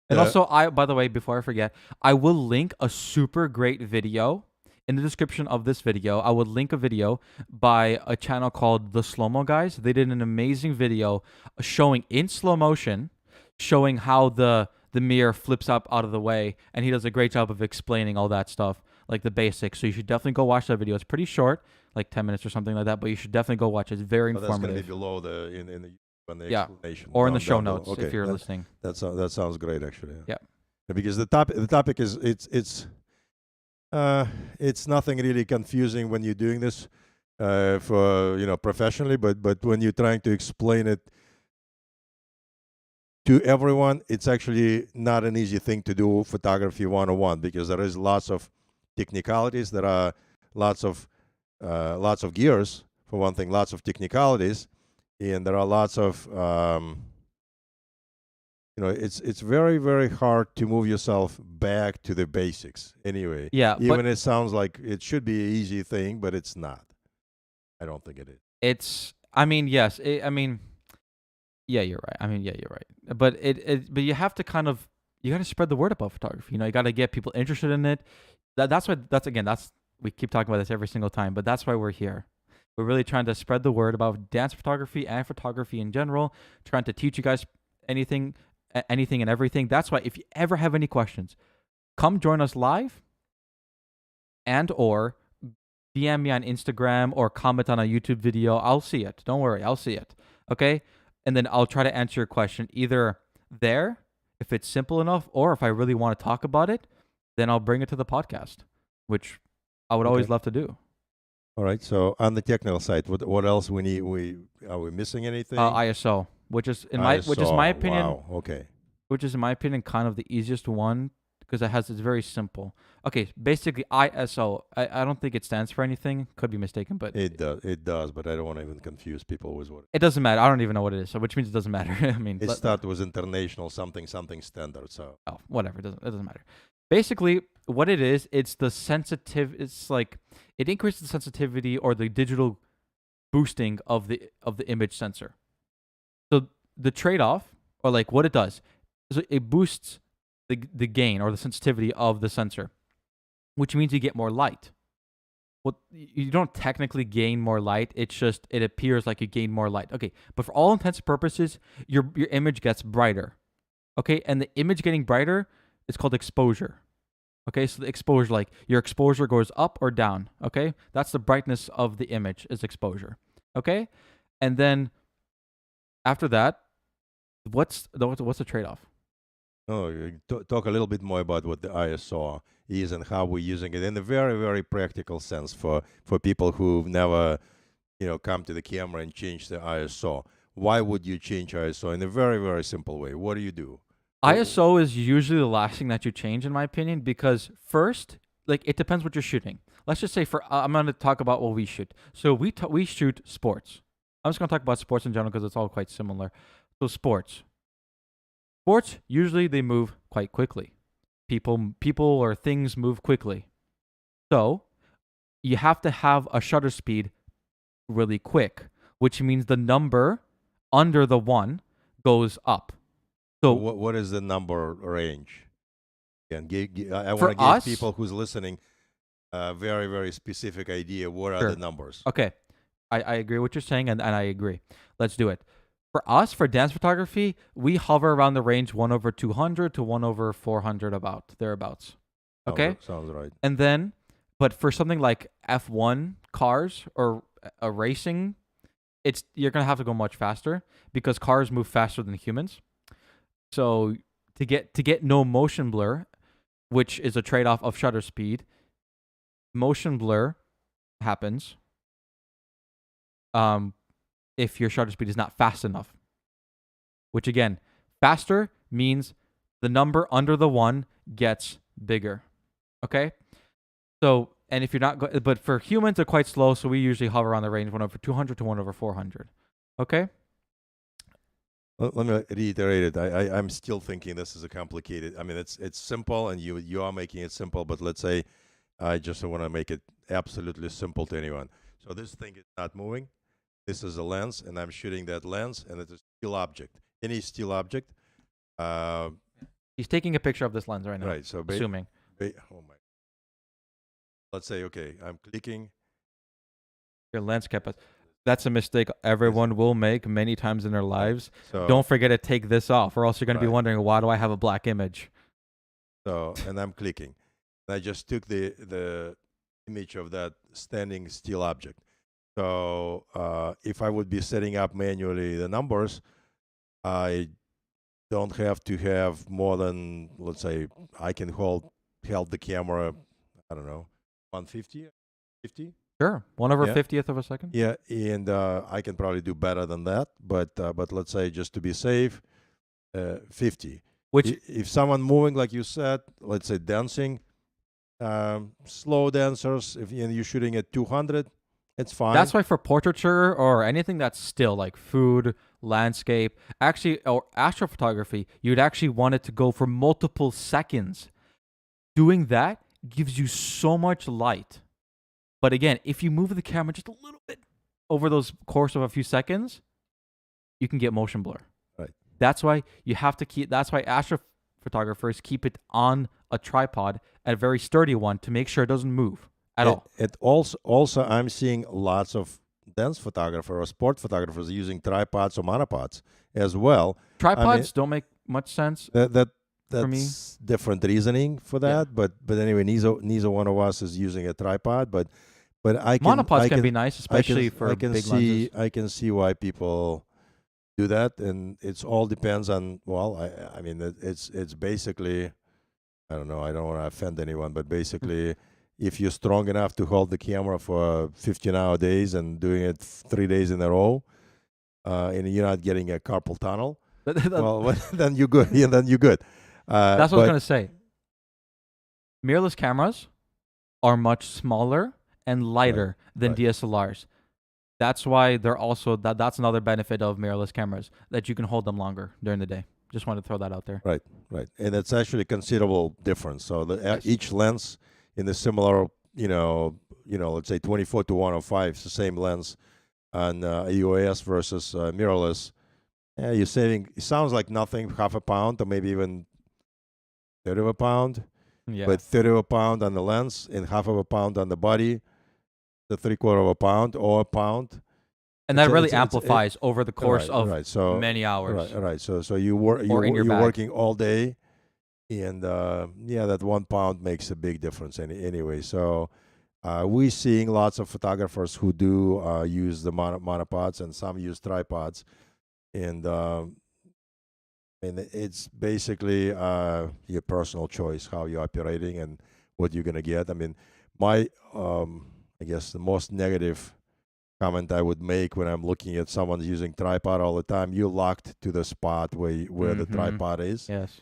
and also, by the way, before I forget, I will link a super great video in the description of this video. I will link a video by a channel called The Slow-Mo Guys. They did an amazing video showing in slow motion, showing how the mirror flips up out of the way, and he does a great job of explaining all that stuff, like the basics. So you should definitely go watch that video. It's pretty short, like 10 minutes or something like that, but you should definitely go watch it. It's very informative. That's going to be below the explanation. Or in the show notes if you're listening. That sounds great, actually. Yeah. Because the topic is it's nothing really confusing when you're doing this for professionally, but when you're trying to explain it to everyone, it's actually not an easy thing to do photography 101, because there is lots of technicalities. There are lots of gears, for one thing, lots of technicalities, and there are lots of it's very, very hard to move yourself back to the basics anyway. Yeah. Even it sounds like it should be an easy thing, but it's not. I don't think it is. Yes. Yeah, you're right. Yeah, you're right. But but you have to you got to spread the word about photography. You got to get people interested in it. That's we keep talking about this every single time, but that's why we're here. We're really trying to spread the word about dance photography and photography in general, trying to teach you guys anything and everything. That's why if you ever have any questions, come join us live and or DM me on Instagram or comment on a YouTube video. I'll see it. Don't worry. I'll see it. Okay? And then I'll try to answer your question either there, if it's simple enough, or if I really want to talk about it, then I'll bring it to the podcast, which I would always love to do. All right. So on the technical side, what else we need? Are we missing anything? ISO, which is my opinion. Wow. Okay. Which is in my opinion kind of the easiest one because it's very simple. Okay, basically ISO. I don't think it stands for anything. Could be mistaken, but it does. But I don't want to even confuse people with what it doesn't matter. I don't even know what it is, so which means it doesn't matter. I mean, it started with international something standard. So whatever. It doesn't matter. Basically, what it is, it's the sensitive. It's like it increases the sensitivity or the digital boosting of the image sensor. So the trade-off, or like what it does, is it boosts the gain or the sensitivity of the sensor, which means you get more light. Well, you don't technically gain more light. It's just it appears like you gain more light. Okay, but for all intents and purposes, your image gets brighter. Okay, and the image getting brighter is called exposure. Okay, so the exposure, like your exposure goes up or down. Okay, that's the brightness of the image is exposure. Okay, and then after that, what's the trade-off? Oh, talk a little bit more about what the ISO is and how we're using it in a very, very practical sense for people who've never, come to the camera and change the ISO. Why would you change ISO? In a very, very simple way. What do you do? ISO is usually the last thing that you change, in my opinion, because first, like it depends what you're shooting. Let's just say I'm going to talk about what we shoot. So we shoot sports. I'm just going to talk about sports in general because it's all quite similar. So sports, usually they move quite quickly. People or things move quickly. So you have to have a shutter speed really quick, which means the number under the 1 goes up. So what is the number range? And I want to give people who's listening a very, very specific idea. What are the numbers? Okay. I agree with what you're saying, and I agree. Let's do it. For us, for dance photography, we hover around the range 1/200 to 1/400, thereabouts. Okay? Sounds right. And then, but for something like F1 cars or a racing, you're gonna have to go much faster because cars move faster than humans. So to get no motion blur, which is a trade-off of shutter speed, motion blur happens if your shutter speed is not fast enough. Which again, faster means the number under the 1 gets bigger. Okay? So, and if you're not, but for humans, they're quite slow, so we usually hover around the range 1/200 to 1/400. Okay? Let me reiterate it. I'm still thinking this is a complicated. I mean, it's simple, and you are making it simple. But let's say I just want to make it absolutely simple to anyone. So this thing is not moving. This is a lens, and I'm shooting that lens, and it's a still object. Any still object. He's taking a picture of this lens right now. Right. So assuming. Oh my. Let's say, okay, I'm clicking. Your lens capacity. That's a mistake everyone will make many times in their lives. So don't forget to take this off, or else you're going to be wondering, why do I have a black image? So, and I'm clicking. And I just took the image of that standing still object. So if I would be setting up manually the numbers, I don't have to have more than, let's say, I can held the camera, I don't know, 150, 50? Sure, 1/50th of a second. Yeah, and I can probably do better than that, but let's say just to be safe, 50. Which if someone moving, like you said, let's say dancing, slow dancers, if you're shooting at 200, it's fine. That's why for portraiture or anything that's still like food, landscape, actually, or astrophotography, you'd actually want it to go for multiple seconds. Doing that gives you so much light. But again, if you move the camera just a little bit over those course of a few seconds, you can get motion blur. Right. That's why you have to keep. That's why astrophotographers keep it on a tripod, a very sturdy one, to make sure it doesn't move at all. It also I'm seeing lots of dance photographers or sport photographers using tripods or monopods as well. Tripods don't make much sense. That's different reasoning for that, but anyway, neither one of us is using a tripod, but monopods can be nice, especially for big lenses. I can see why people do that, and it's all depends on. Well, I mean it's basically, I don't know. I don't want to offend anyone, but basically, if you're strong enough to hold the camera for 15-hour days and doing it 3 days in a row, and you're not getting a carpal tunnel, well, then you're good. Yeah, then you're good. That's what I was going to say. Mirrorless cameras are much smaller and lighter than DSLRs. That's why they're also, that's another benefit of mirrorless cameras, that you can hold them longer during the day. Just wanted to throw that out there. Right. And it's actually a considerable difference. So each lens in the similar, let's say 24 to 105, it's the same lens on EOS versus mirrorless. Yeah, you're saving, it sounds like nothing, half a pound or maybe even 1/3 of a pound, but 1/3 of a pound on the lens and half of a pound on the body, the 3/4 of a pound or a pound, and that really amplifies over the course of many hours. Right. So you're working all day, and that 1 pound makes a big difference anyway. So we're seeing lots of photographers who do use the monopods, and some use tripods, and it's basically your personal choice how you're operating and what you're gonna get. I mean, my I guess the most negative comment I would make when I'm looking at someone using tripod all the time, you're locked to the spot where the tripod is. Yes.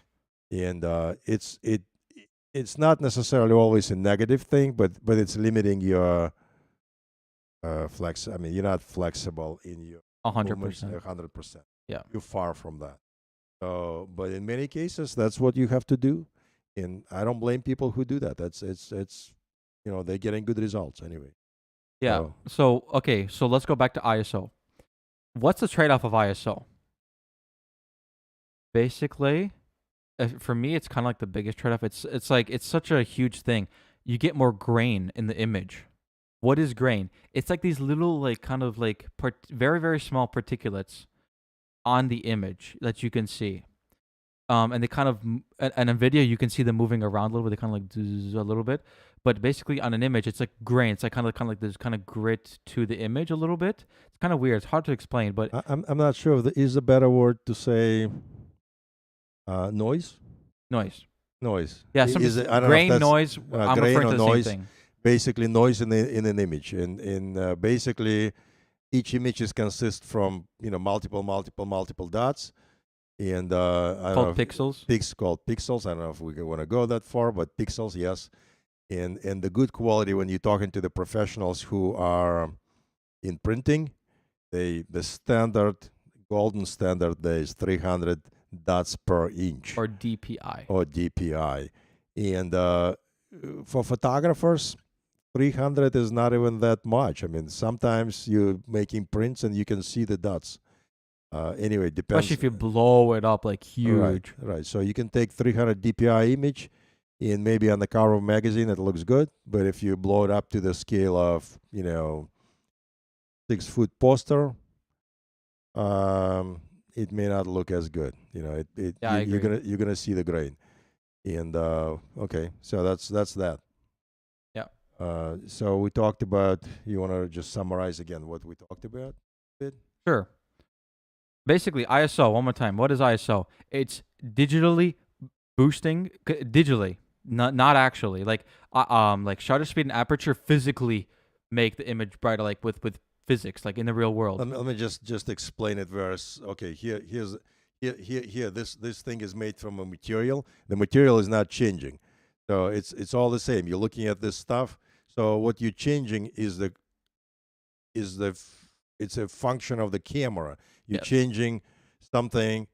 And it's not necessarily always a negative thing, but it's limiting your flex. I mean, you're not flexible in your 100%. 100%. Yeah. You're far from that. So, but in many cases, that's what you have to do, and I don't blame people who do that. It's they're getting good results anyway. Yeah. So let's go back to ISO. What's the trade-off of ISO? Basically, for me, it's kind of like the biggest trade-off. It's like it's such a huge thing. You get more grain in the image. What is grain? It's like these little very, very small particulates on the image that you can see. And they kind of and in video you can see them moving around a little bit. They kind of like zzz a little bit, but basically on an image it's like grain. It's like kind of like there's kind of grit to the image a little bit. It's kind of weird. It's hard to explain, but I'm not sure if there is a better word to say. Noise. noise. Noise. Yeah, some Is it, I don't know if grain that's noise. I'm grain referring or to the noise. same thing. Basically, noise in an image, and basically, each image is consist from multiple dots, and I don't know Called pixels. called pixels. I don't know if we want to go that far, but pixels, yes. And the good quality when you're talking to the professionals who are in printing, the standard golden standard there is 300 dots per inch Or DPI. or DPI, and for photographers, 300 is not even that much. I mean, sometimes you're making prints and you can see the dots. Anyway, it depends. Especially if you blow it up like huge. Right. So you can take 300 DPI image, and maybe on the cover of a magazine it looks good, but if you blow it up to the scale of 6-foot poster, it may not look as good. You're gonna see the grain. And okay, so that's that. Yeah. So we talked about. You want to just summarize again what we talked about? Sure. Basically, ISO. One more time. What is ISO? It's digitally boosting. Digitally, not actually. Like shutter speed and aperture physically make the image brighter. Like with physics, like in the real world. Let me just explain it. Okay, here this thing is made from a material. The material is not changing, so it's all the same. You're looking at this stuff. So what you're changing is it's a function of the camera. You're changing something.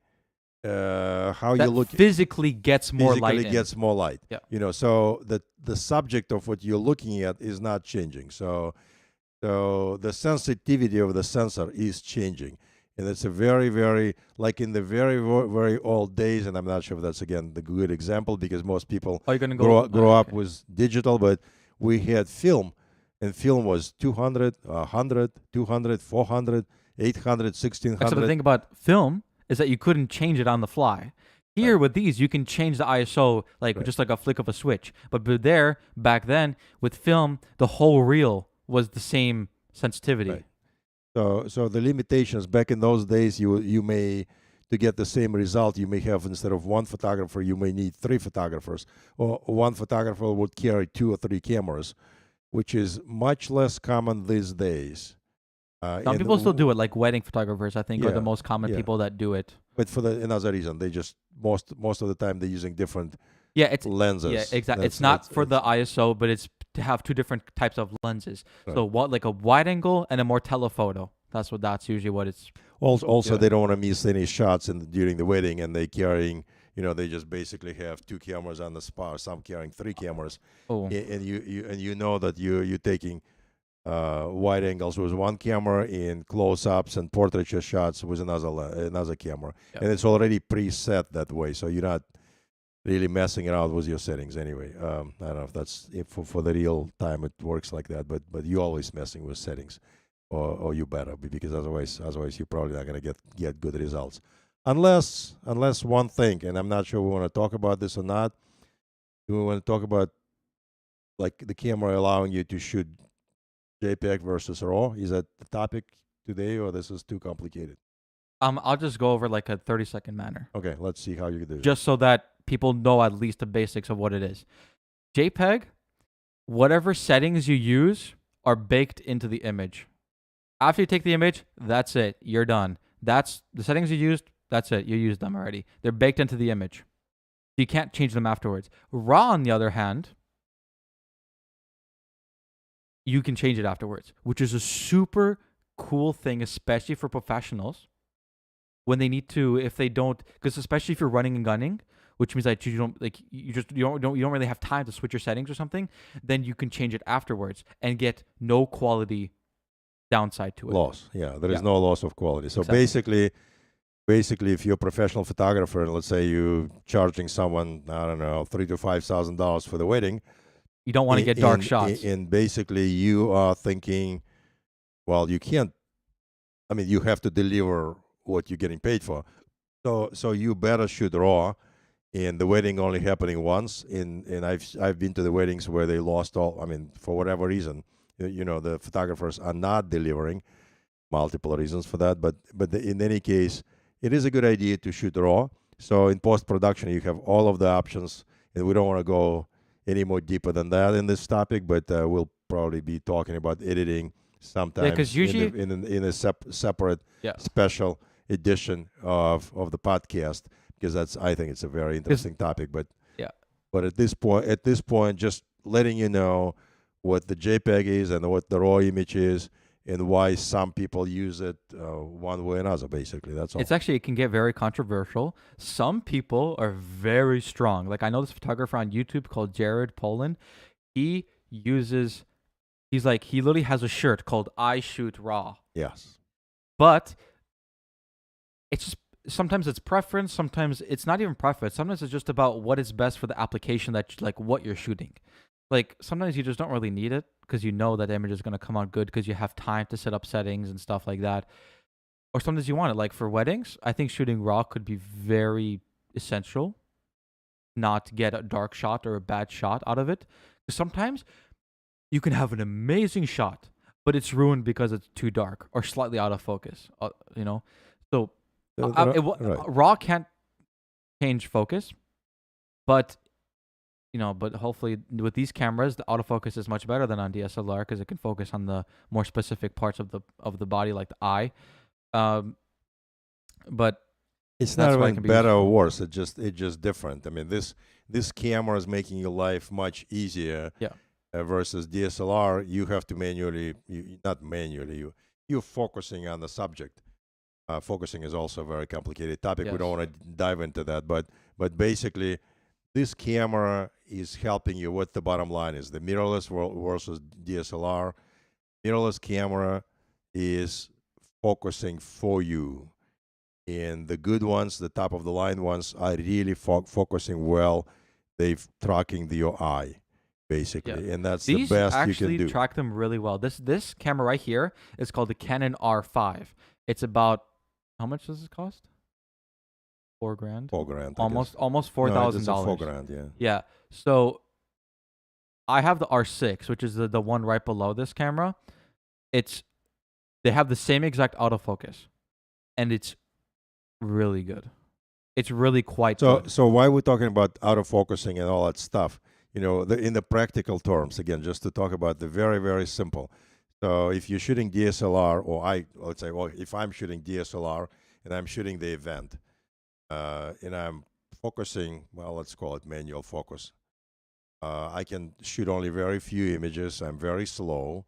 How you look physically gets more light. Physically gets more light. Yeah. So the subject of what you're looking at is not changing. So the sensitivity of the sensor is changing, and it's a very, very, like in the very, very old days. And I'm not sure if that's again the good example because most people grow up with digital, but we had film, and film was 200, 100, 200, 400, 800, 1600. Except the thing about film is that you couldn't change it on the fly. Here with these, you can change the ISO just like a flick of a switch. But back then, with film, the whole reel was the same sensitivity. Right. So the limitations back in those days, you may, to get the same result, you may have, instead of one photographer, you may need 3 photographers, or one photographer would carry 2 or 3 cameras, which is much less common these days. Some people still do it, like wedding photographers, I think, are the most common people that do it. But for another reason, they just most of the time they're using different lenses. Yeah, exactly. It's not for the ISO, but it's to have 2 different types of lenses. Right. So like a wide angle and a more telephoto. That's usually what it's. Also, they don't want to miss any shots during the wedding, and they carrying. They just basically have 2 cameras on the spot. Some carrying 3 cameras, and you know that you're taking wide angles with one camera, in close-ups and portraiture shots with another camera, and it's already preset that way, so you're not really messing around with your settings anyway. I don't know if that's for the real time it works like that, but you're always messing with settings, or you better be, because otherwise you're probably not going to get good results, unless one thing, and I'm not sure we want to talk about this or not. Do we want to talk about like the camera allowing you to shoot JPEG versus RAW? Is that the topic today, or this is too complicated? I'll just go over like a 30-second manner. Okay, let's see how you can do it. Just so that people know at least the basics of what it is. JPEG, whatever settings you use are baked into the image. After you take the image, that's it. You're done. That's the settings you used. That's it. You used them already. They're baked into the image. You can't change them afterwards. RAW, on the other hand, you can change it afterwards, which is a super cool thing, especially for professionals when they need to, if they don't, because especially if you're running and gunning, which means that you don't really have time to switch your settings or something, then you can change it afterwards and get no quality downside to it. Loss, there is no loss of quality. So basically, if you're a professional photographer and let's say you're charging someone, I don't know, $3,000 to $5,000 for the wedding, you don't want to get dark shots. And basically you are thinking, well, you can't, I mean, you have to deliver what you're getting paid for. So you better shoot raw, and the wedding only happening once. And I've been to the weddings where they lost all. I mean, for whatever reason, the photographers are not delivering. Multiple reasons for that, but in any case, it is a good idea to shoot raw. So in post production, you have all of the options, and we don't want to go any more deeper than that in this topic. But we'll probably be talking about editing Yeah, because sometimes usually, in a separate yeah, special edition of the podcast, because I think it's a very interesting topic. yeah, But at this point, just letting you know what the JPEG is and what the raw image is, and why some people use it one way or another. Basically, that's all. it can get very controversial. Some people are very strong. Like I know this photographer on YouTube called Jared Poland. He uses, he's like, he literally has a shirt called "I Shoot Raw," Yes. but it's just sometimes it's preference, sometimes it's not even preference. Sometimes it's just about what is best for the application like what you're shooting. Like sometimes you just don't really need it because you know that image is going to come out good because you have time to set up settings and stuff like that. Or sometimes you want it. Like for weddings, I think shooting raw could be very essential. Not to get a dark shot or a bad shot out of it. Because sometimes you can have an amazing shot, but it's ruined because it's too dark or slightly out of focus. So Right. raw can't change focus, but but hopefully with these cameras, the autofocus is much better than on DSLR because it can focus on the more specific parts of the body, like the eye. But It's that's not why it even can be better or useful. worse. It's just different. I mean, this camera is making your life much easier. Yeah. Versus DSLR, you have to not manually. You're focusing on the subject. Focusing is also a very complicated topic. We Yes. don't want to dive into that, but basically, this camera is helping you. What the bottom line is: the mirrorless versus DSLR. Mirrorless camera is focusing for you, and the good ones, the top of the line ones, are really focusing well. They're tracking your eye, basically, Yeah. and that's the These best you can actually do. track them really well. This camera right here is called the Canon R5. It's about, how much does this cost? $4,000. 4 grand, I Almost guess. almost No, it's a $4,000. 4 grand, yeah. Yeah. So I have the R6, which is the one right below this camera. They have the same exact autofocus, and it's really good. It's really quite So, good. so why we're talking about autofocusing and all that stuff? In the practical terms, again, just to talk about the very, very simple. So, if you're shooting DSLR, or let's say, well, if I'm shooting DSLR and I'm shooting the event, and I'm focusing, well, let's call it manual focus. I can shoot only very few images. I'm very slow,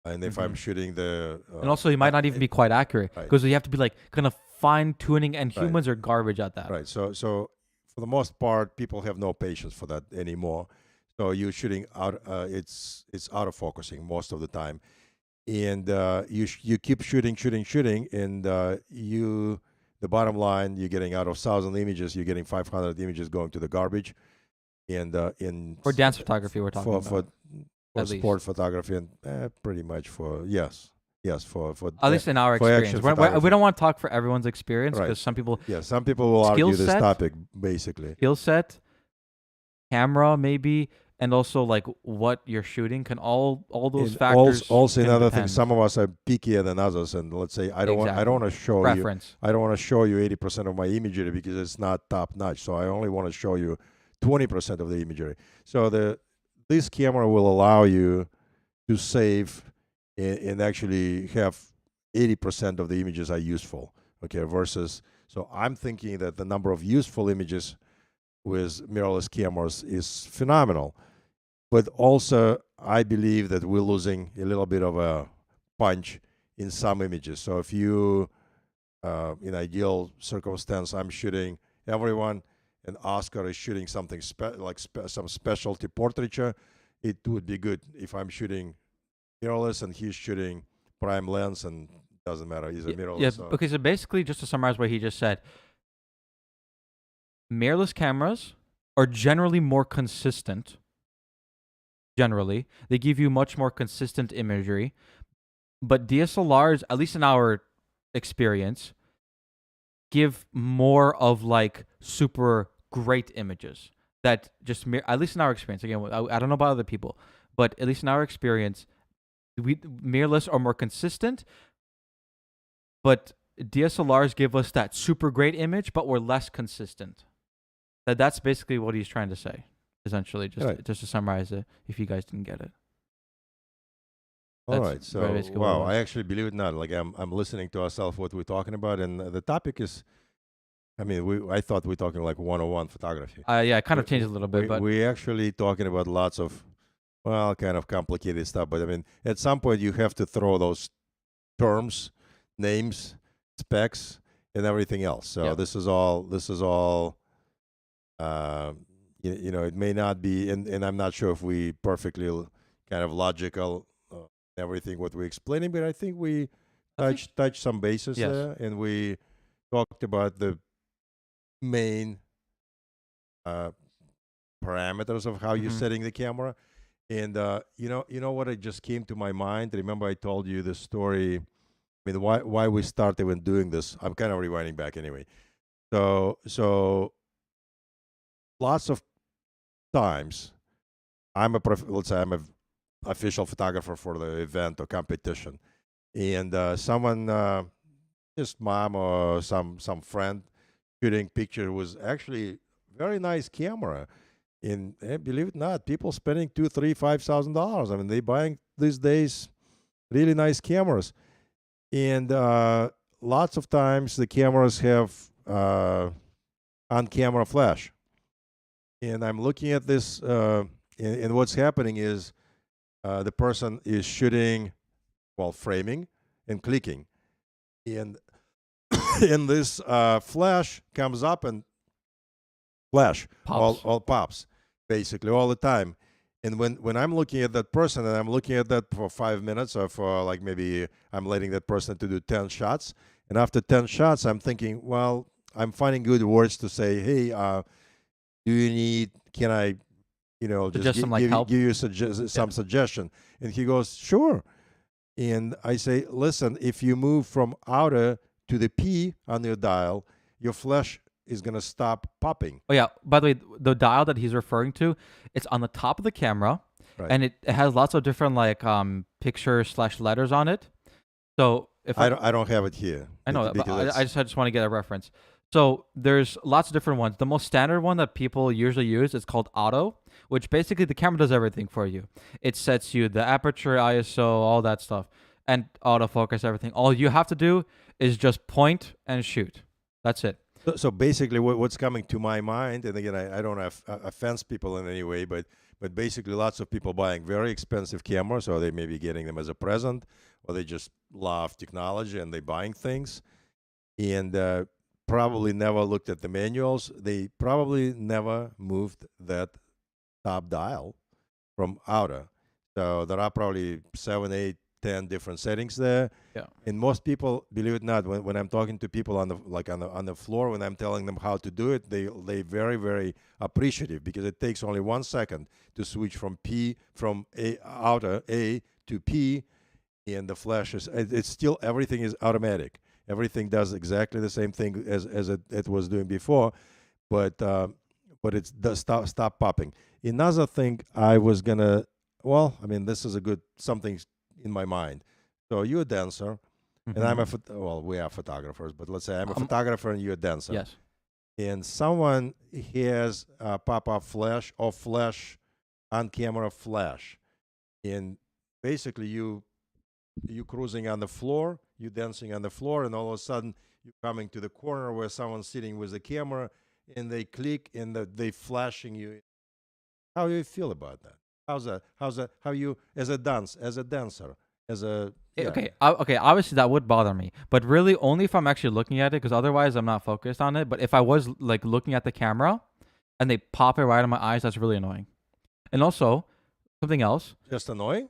and if I'm shooting the, And also, you might not even be quite accurate right. because you have to be like kind of fine tuning, and Right. humans are garbage at that. Right. So for the most part, people have no patience for that anymore. So you're shooting out. It's out of focusing most of the time, and you keep shooting, and the bottom line, you're getting out of 1,000 images, you're getting 500 images going to the garbage, and For dance photography, we're talking for about. for At least. sport photography, and pretty much for yes for At least in our for experience. action We photography. don't want to talk for everyone's experience Right. because some people Yeah, some people will Skill argue this set? topic basically. skill set, camera maybe, and also like what you're shooting can all those And factors. also can another depend. thing, some of us are pickier than others, and let's say I don't Exactly. want to show you Preference. I don't want to show you 80% of my imagery because it's not top notch. So I only want to show you 20% of the imagery. So this camera will allow you to save and actually have 80% of the images are useful. Okay, versus, so I'm thinking that the number of useful images with mirrorless cameras is phenomenal. But also, I believe that we're losing a little bit of a punch in some images. So if you, in ideal circumstance, I'm shooting everyone, and Oscar is shooting something some specialty portraiture, it would be good if I'm shooting mirrorless and he's shooting prime lens, and doesn't matter, he's a mirrorless. Yeah, So okay, so basically, just to summarize what he just said, mirrorless cameras are generally more consistent. Generally, they give you much more consistent imagery, but DSLRs, at least in our experience, give more of like super great images that just at least in our experience. Again, I don't know about other people, but at least in our experience, mirrorless are more consistent, but DSLRs give us that super great image, but we're less consistent. That's basically what he's trying to say, essentially, just to summarize it, if you guys didn't get it. All right. So, wow, I actually, believe it or not, like I'm listening to ourselves what we're talking about, and the topic is, I mean, I thought we're talking like 101 photography. Yeah, it kind of changed a little bit, but we're actually talking about lots of, well, kind of complicated stuff. But I mean, at some point you have to throw those terms, names, specs, and everything else. So this is all. You know, it may not be, and I'm not sure if we perfectly kind of logical everything what we're explaining, but I think we touched some bases there, and we talked about the main parameters of how you're setting the camera. And you know what, it just came to my mind. Remember I told you the story. I mean, why we started even doing this. I'm kind of rewinding back anyway. So lots of times let's say I'm a official photographer for the event or competition, and someone, just mom or some friend shooting picture was actually very nice camera, and believe it or not, people spending $2,000, $3,000, $5,000. I mean, they buying these days really nice cameras, and lots of times the cameras have on camera flash, and I'm looking at this, and what's happening is the person is shooting while framing and clicking, and and this flash comes up and flash all pops basically all the time. And when I'm looking at that person, and I'm looking at that for 5 minutes, or for like maybe I'm letting that person to do 10 shots, and after 10 shots I'm thinking, well, I'm finding good words to say, hey, do you need, can I, you know, just give you some suggestion? And he goes, sure. And I say, listen, if you move from outer to the P on your dial, your flash is going to stop popping. Oh yeah, by the way, the dial that he's referring to, it's on the top of the camera, and it has lots of different like picture/letters on it. So if I don't have it here. I know, but I just want to get a reference. So there's lots of different ones. The most standard one that people usually use is called auto, which basically the camera does everything for you. It sets you the aperture, ISO, all that stuff, and autofocus, everything. All you have to do is just point and shoot. That's it. So basically what's coming to my mind, and again, I don't offense people in any way, but basically lots of people buying very expensive cameras, or they may be getting them as a present, or they just love technology and they're buying things, and probably never looked at the manuals. They probably never moved that top dial from outer. So there are probably 7, 8, 10 different settings there. Yeah. And most people, believe it or not, when I'm talking to people on the floor, when I'm telling them how to do it, they very, very appreciative, because it takes only 1 second to switch from outer A to P, and the flash it's still, everything is automatic. Everything does exactly the same thing as it was doing before, but it does stop popping. Another thing I was gonna, well, I mean, this is a good something in my mind. So you're a dancer, and I'm we are photographers, but let's say I'm a photographer and you're a dancer. Yes. And someone has a pop-up flash or flash on camera flash, and basically you cruising on the floor, you dancing on the floor, and all of a sudden you're coming to the corner where someone's sitting with the camera, and they click, and they flashing you. How do you feel about that? How's that? How you, as a dancer, Okay, obviously that would bother me, but really only if I'm actually looking at it, because otherwise I'm not focused on it. But if I was like looking at the camera and they pop it right in my eyes, that's really annoying. And also something else. Just annoying?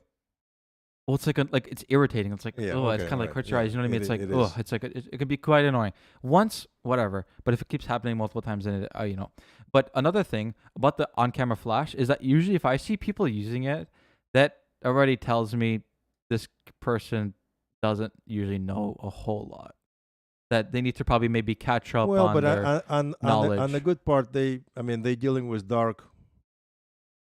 Well, it's like it's irritating. It's like, it's kind of like hurts your eyes. You know what I mean? It's like, it's like it can be quite annoying. Once, whatever. But if it keeps happening multiple times, then it, you know. But another thing about the on-camera flash is that usually if I see people using it, that already tells me this person doesn't usually know a whole lot. that they need to probably maybe catch up Well, on but their on the knowledge. good part, they're dealing with dark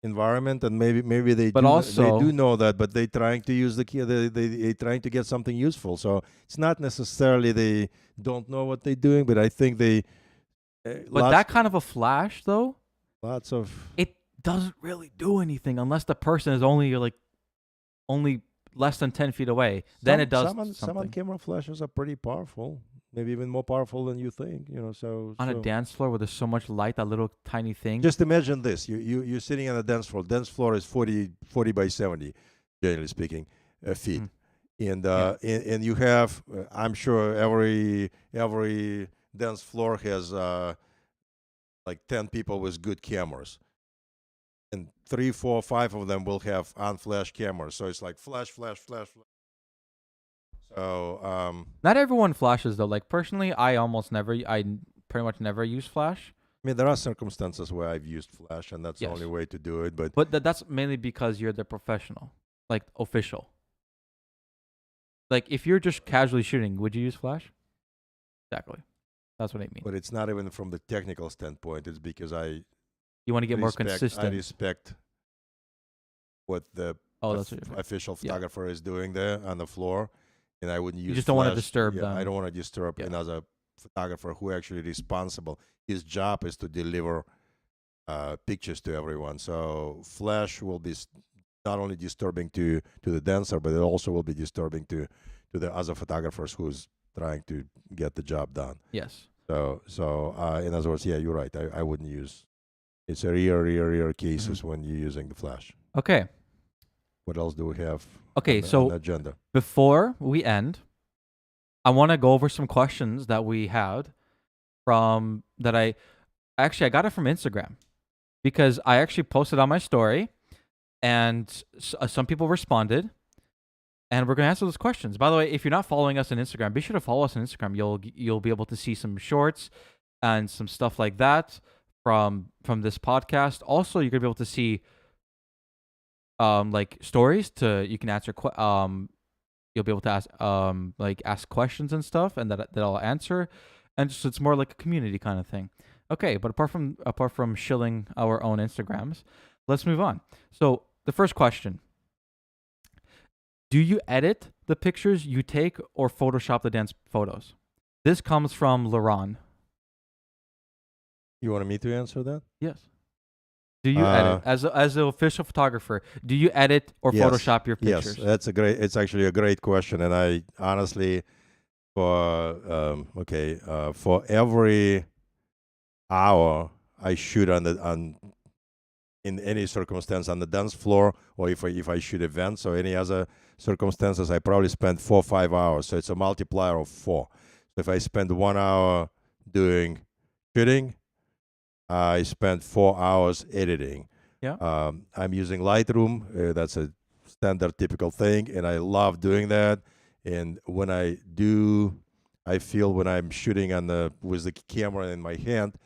environment, and maybe But they do also, know that, but they trying to use the key. They trying to get something useful. So it's not necessarily they don't know what they're doing, but I think they but that kind of a flash though, lots of it doesn't really do anything unless the person is only less than 10 feet away. Then it does some on something. camera flashes are pretty powerful, maybe even more powerful than you think. On a dance floor where there's so much light, that little tiny thing. just imagine this: you're sitting on a dance floor. Dance floor is 40 by 70, generally speaking, feet. Mhm. And Yeah. and you have I'm sure every dance floor has like 10 people with good cameras, and 3, 4, 5 of them will have on flash cameras, so it's like flash, flash, flash, flash. So Not everyone flashes though. Like personally, I pretty much never use flash. I mean, there are circumstances where I've used flash, and that's the Yes. only way to do it. But But that's mainly because you're the professional, like official. Like if you're just casually shooting, would you use flash? Exactly. That's what I mean. it's not even from the technical standpoint. It's because You want to get more I consistent. respect what the That's what you're official Yeah. photographer is doing there on the floor, and I wouldn't use. You just don't want to flash. disturb Yeah, them. I don't want to disturb Yeah. another photographer who actually responsible. His job is to deliver pictures to everyone. So flash will be not only disturbing to the dancer, but it also will be disturbing to the other photographers who's trying to get the job done. Yes. So in other words, yeah, you're right. I wouldn't use. It's a rare cases when you're using the flash. Okay. What else do we have? Okay. On the So agenda. before we end, I want to go over some questions that we had from that I got it from Instagram because I actually posted on my story and some people responded, and we're going to answer those questions. By the way, if you're not following us on Instagram, be sure to follow us on Instagram. You'll be able to see some shorts and some stuff like that from this podcast. Also, you're going to be able to see like stories you can answer you'll be able to ask questions and stuff, and that I'll answer, and just it's more like a community kind of thing. Okay, but apart from shilling our own Instagrams, let's move on. So the first question: do you edit the pictures you take or Photoshop the dance photos? This comes from Liran. You wanted me to answer that? Yes. Do you edit as an official photographer? Do you edit or Yes. Photoshop your pictures? Yes, it's actually a great question, and I honestly, for every hour I shoot in any circumstance on the dance floor, or if I shoot events or any other circumstances, I probably spend 4 or 5 hours. So it's a multiplier of 4. So if I spend 1 hour doing shooting, I spent 4 hours editing. Yeah. I'm using Lightroom. That's a standard, typical thing, and I love doing that. And when I feel when I'm shooting with the camera in my hand,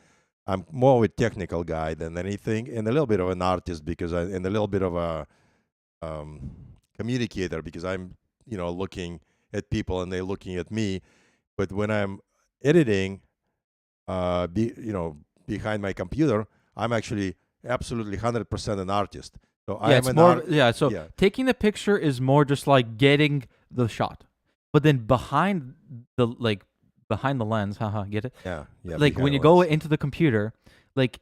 I'm more of a technical guy than anything, and a little bit of an artist and a little bit of a communicator, because I'm looking at people and they're looking at me. But when I'm editing, behind my computer, I'm actually absolutely 100% an artist. So I am taking the picture is more just like getting the shot, but then behind the lens, get it? Yeah. Like when you go into the computer, like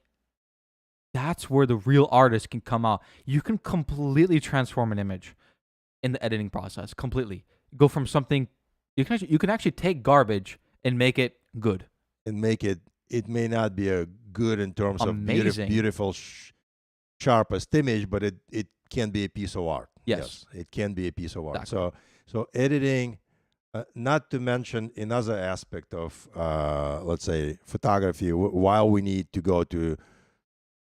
that's where the real artist can come out. You can completely transform an image in the editing process. Completely go from something you can actually take garbage and make it good. And make it. It may not be a good in terms Amazing. of beautiful, sharpest image, but it can be a piece of art. Yes. It can be a piece of art. Exactly. So editing, not to mention another aspect of, let's say, photography, while we need to go to,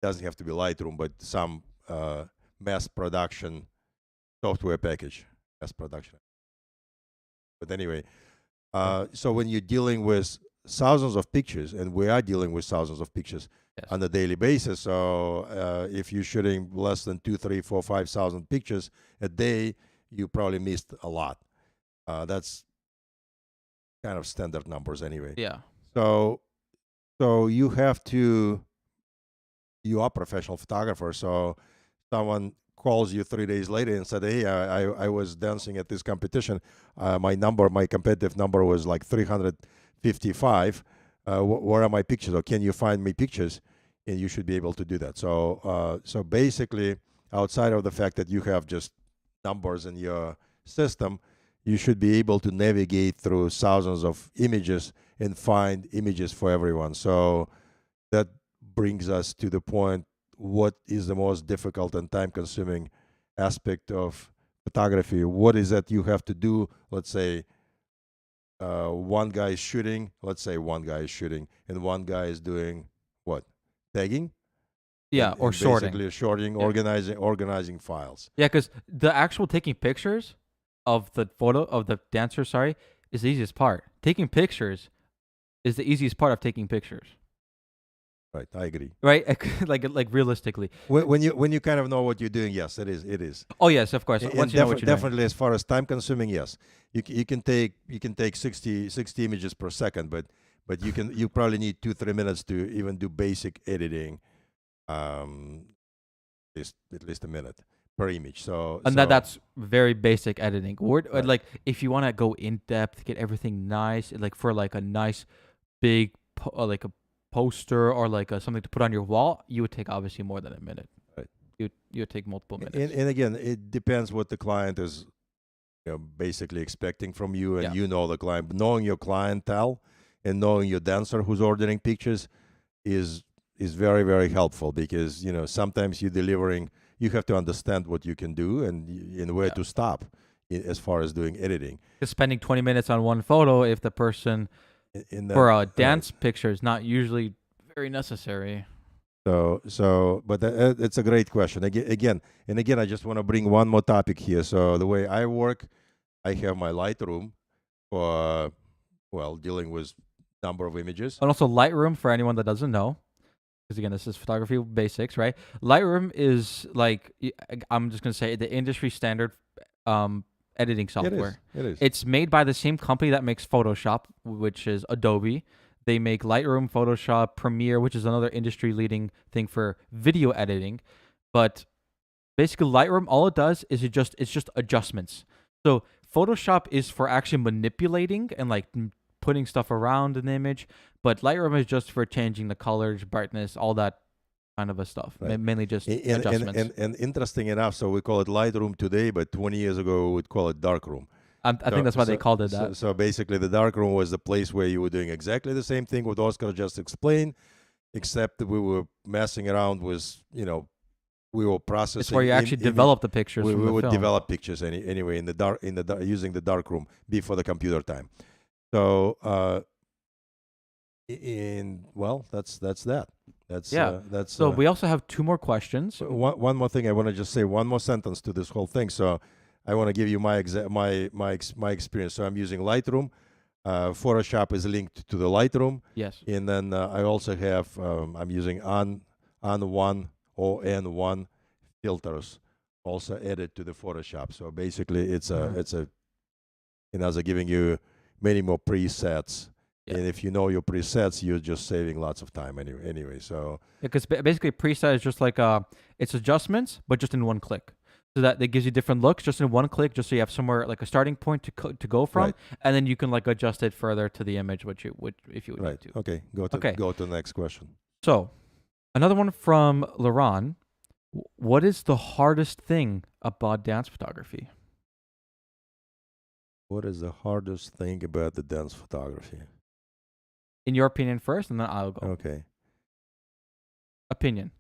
doesn't have to be Lightroom, but some mass production software package, mass production. But anyway, so when you're dealing with thousands of pictures, and we are dealing with thousands of pictures on a daily basis. So if you're shooting less than 2, 3, 4, 5,000 pictures a day, you probably missed a lot. That's kind of standard numbers anyway. Yeah. So you are a professional photographer. So someone calls you 3 days later and said, "Hey, I was dancing at this competition. My competitive number was like 355. Where are my pictures? Or can you find me pictures?" And you should be able to do that. So basically, outside of the fact that you have just numbers in your system, you should be able to navigate through thousands of images and find images for everyone. So that brings us to the point: what is the most difficult and time-consuming aspect of photography? What is that you have to do? Let's say one guy is shooting. Let's say one guy is shooting, and one guy is doing what? Tagging. Yeah, or sorting. Basically, sorting, Yeah. organizing files. Yeah, because the actual taking pictures of the photo of the dancer, sorry, is the easiest part. Taking pictures is the easiest part of taking pictures. Right, I agree. Right, like realistically. When you kind of know what you're doing, yes, it is. Oh yes, of course. And Once you know what you're doing. definitely, as far as time consuming, yes, you can take 60 images per second, but you probably need 2-3 minutes to even do basic editing, at least a minute per image. And that's very basic editing. Right. Like if you want to go in depth, get everything nice, like for like a nice big like a poster or like something to put on your wall, you would take obviously more than a minute. Right. You would take multiple minutes. And again, it depends what the client is, basically expecting from you, and Yeah. the client. Knowing your clientele and knowing your dancer who's ordering pictures is very, very helpful, because sometimes you have to understand what you can do and where to stop as far as doing editing. Because spending 20 minutes on one photo, if the person for a dance picture is not usually very necessary. But it's a great question. Again, I just want to bring one more topic here. So the way I work, I have my Lightroom for dealing with number of images. And also Lightroom, for anyone that doesn't know, because again, this is photography basics, right? Lightroom is like, I'm just gonna say, the industry standard editing software. It is. It's made by the same company that makes Photoshop, which is Adobe. They make Lightroom, Photoshop, Premiere, which is another industry-leading thing for video editing. But basically, Lightroom, all it does is it's just adjustments. So Photoshop is for actually manipulating and like putting stuff around an image, but Lightroom is just for changing the colors, brightness, all that kind of a stuff. Right. Mainly just adjustments. And interesting enough, so we call it Lightroom today, but 20 years ago we'd call it Darkroom. I think that's why they called it that. So basically, the darkroom was the place where you were doing exactly the same thing what Oscar just explained, except that we were messing around with, we were processing. It's where you actually develop the pictures. We would film. develop pictures anyway in the using the darkroom before the computer time. So, that's that. That's so we also have 2 more questions. One more thing, I want to just say one more sentence to this whole thing. So I want to give you my experience. So I'm using Lightroom. Photoshop is linked to the Lightroom. Yes. And then I also have I'm using on1 or N1 filters also added to the Photoshop. So basically, it's they're giving you many more presets. Yeah. And if you know your presets, you're just saving lots of time anyway. So because basically preset is just like it's adjustments, but just in one click. So that gives you different looks just in one click, just so you have somewhere like a starting point to go from, right. And then you can like adjust it further to the image, if you would need to. Okay, go to the next question. So, another one from Liran. What is the hardest thing about dance photography? What is the hardest thing about the dance photography? In your opinion first, and then I'll go. Okay. Opinion.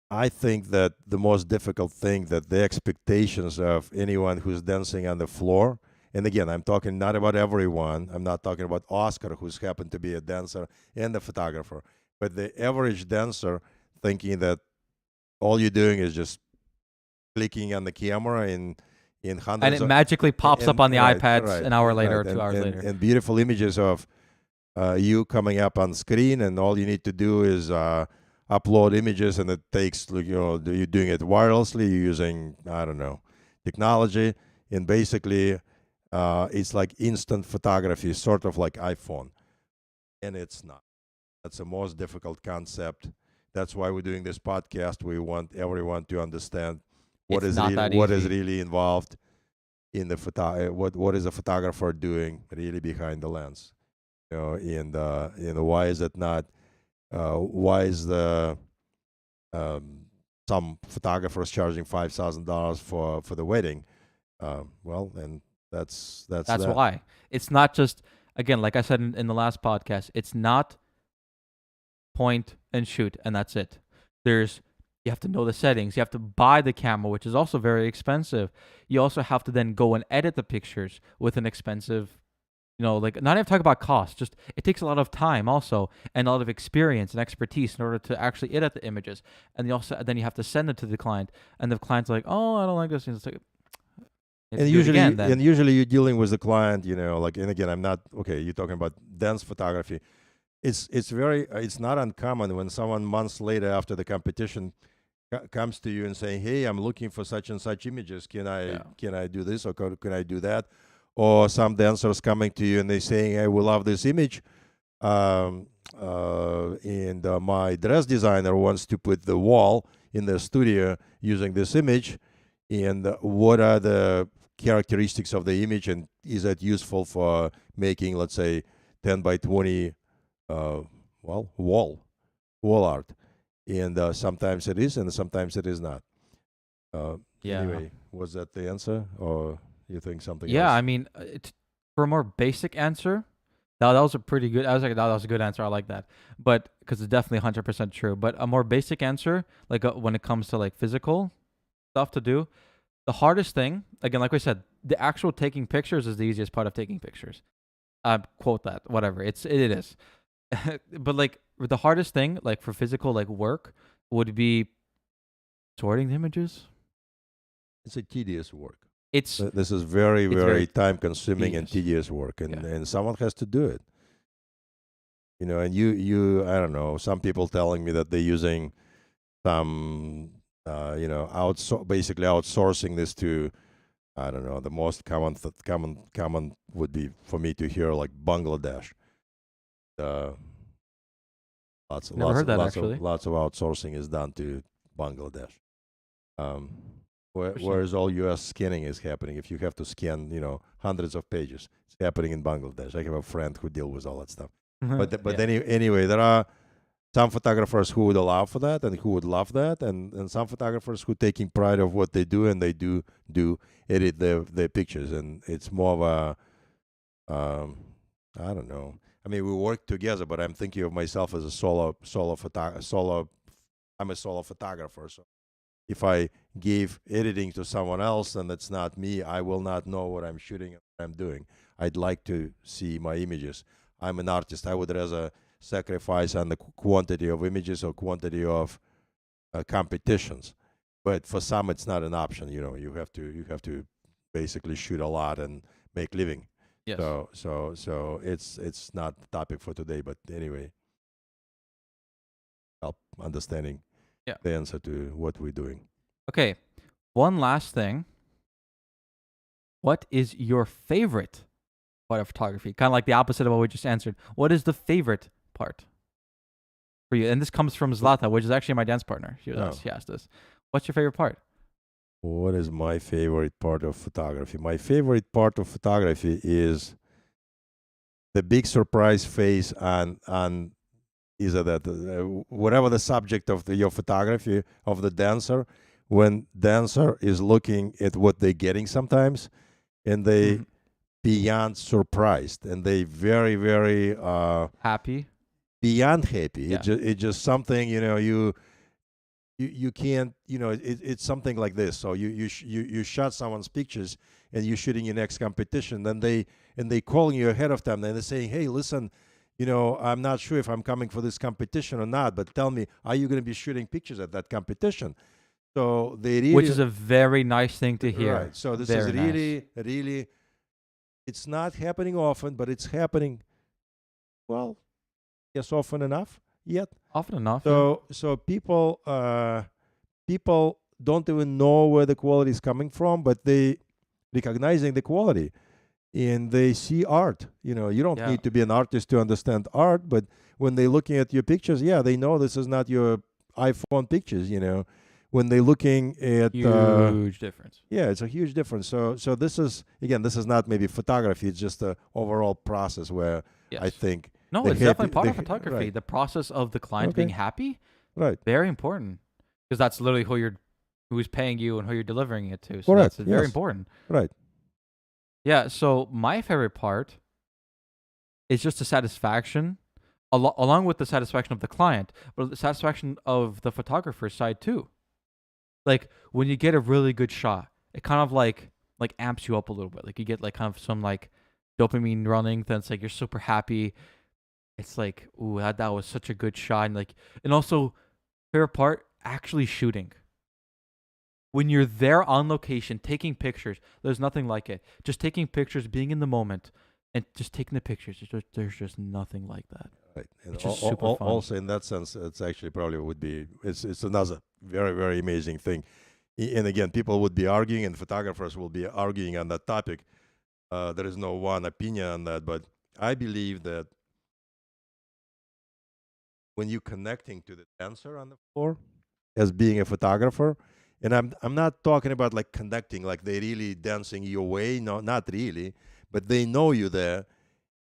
I think that the most difficult thing, that the expectations of anyone who's dancing on the floor, and again, I'm talking not about everyone. I'm not talking about Oscar, who's happened to be a dancer and a photographer, but the average dancer thinking that all you're doing is just clicking on the camera in hundreds and it magically pops up on the iPads an hour later or 2 hours later. And beautiful images of you coming up on screen, and all you need to do is upload images, and it takes, you're doing it wirelessly, you're using, I don't know, technology, and basically it's like instant photography, sort of like iPhone, and it's not. That's the most difficult concept. That's why we're doing this podcast. We want everyone to understand what It's is not that what is easy. really involved in the what is a photographer doing really behind the lens, and why is it not? Why is the some photographers charging $5,000 for the wedding? Well, and that's That's that. why. It's not just, again, like I said in the last podcast, it's not point and shoot and that's it. You have to know the settings. You have to buy the camera, which is also very expensive. You also have to then go and edit the pictures with an expensive, like, not even talk about cost. Just it takes a lot of time also and a lot of experience and expertise in order to actually edit the images. And then you have to send it to the client, and the client's like, "Oh, I don't like this." And it's like, you have And to do it usually, again then. and usually you're dealing with the client, like, and again, I'm not okay. You're talking about dance photography. It's not uncommon when someone months later after the competition comes to you and saying, "Hey, I'm looking for such and such images. Yeah. Can I do this or can I do that?" Or some dancers coming to you and they saying, "Hey, we love this image, and my dress designer wants to put the wall in the studio using this image, and what are the characteristics of the image, and is that useful for making, let's say, 10 by 20 wall art?" And sometimes it is, and sometimes it is not. Yeah. Anyway, was that the answer, or you think something Yeah, I else? mean, for a more basic answer, that was a pretty good. I was like, that was a good answer. I like that, but because it's definitely 100% true. But a more basic answer, like when it comes to like physical stuff to do, the hardest thing, again, like we said, the actual taking pictures is the easiest part of taking pictures. Quote that, whatever. It is. But like the hardest thing, like for physical like work, would be sorting the images. It's a tedious work. It's This is very, it's very very time consuming and tedious. tedious work, Yeah. and someone has to do it. And I don't know, some people telling me that they're using some, basically outsourcing this to, I don't know, the most common would be for me to hear like Bangladesh. Uh, Never heard that actually. lots of outsourcing is done to Bangladesh. Um, Interesting. whereas all U.S. scanning is happening. If you have to scan, hundreds of pages, it's happening in Bangladesh. I have a friend who deals with all that stuff. But Yeah. anyway, there are some photographers who would allow for that and who would love that, and some photographers who taking pride of what they do, and they do edit their pictures, and it's more of a I don't know. I mean, we work together, but I'm thinking of myself as a solo. I'm a solo photographer, so if I give editing to someone else and it's not me, I will not know what I'm shooting and what I'm doing. I'd like to see my images. I'm an artist. I would rather sacrifice on the quantity of images or quantity of competitions. But for some, it's not an option. You have to basically shoot a lot and make living. Yes. So it's not the topic for today. But anyway, help understanding Yeah. the answer to what we're doing. Okay. One last thing. What is your favorite part of photography? Kind of like the opposite of what we just answered. What is the favorite part for you? And this comes from Zlata, which is actually my dance partner. She asked this. What's your favorite part? What is my favorite part of photography? My favorite part of photography is the big surprise phase on either that whatever the subject of your photography of the dancer, when dancer is looking at what they're getting sometimes, and they beyond surprised, and they very, very Happy. beyond happy. Yeah. It's just something, you can't, it's something like this. So you shot someone's pictures and you're shooting your next competition, then they calling you ahead of time, and they're saying, "Hey, listen, I'm not sure if I'm coming for this competition or not, but tell me, are you going to be shooting pictures at that competition?" So they really, Which is a very nice thing to hear. right. So this Very is nice. really, it's not happening often, but it's happening, well, yes, often enough yet. Often enough. Yeah. So people don't even know where the quality is coming from, but they recognizing the quality. and they see art. You know, you don't Yeah. need to be an artist to understand art, but when they're looking at your pictures, yeah, they know this is not your iPhone pictures. You know, when they're looking at Huge difference. yeah, it's a huge difference. So this is, again, this is not maybe photography. It's just a overall process where I Yes. think No, the it's happy- definitely part the of ha- photography. right. The process of the client being Okay. happy, Right. very important, because that's literally who's paying you and who you're delivering it to. So Correct. that's very Yes. important. Right. Yeah. So my favorite part is just the satisfaction, along with the satisfaction of the client, but the satisfaction of the photographer's side too. Like when you get a really good shot, it kind of like amps you up a little bit. Like you get like kind of some like dopamine running. Then it's like you're super happy. It's like, ooh, that was such a good shot. And also, favorite part, actually shooting. When you're there on location, taking pictures, there's nothing like it. Just taking pictures, being in the moment, and just taking the pictures. There's just nothing like that. Right. And It's just super fun. also in that sense, it's actually probably would be, it's another very, very amazing thing. And again, people would be arguing and photographers will be arguing on that topic. There is no one opinion on that, but I believe that when you're connecting to the dancer on the floor as being a photographer, and I'm not talking about like connecting, like they really dancing your way. No, not really, but they know you there.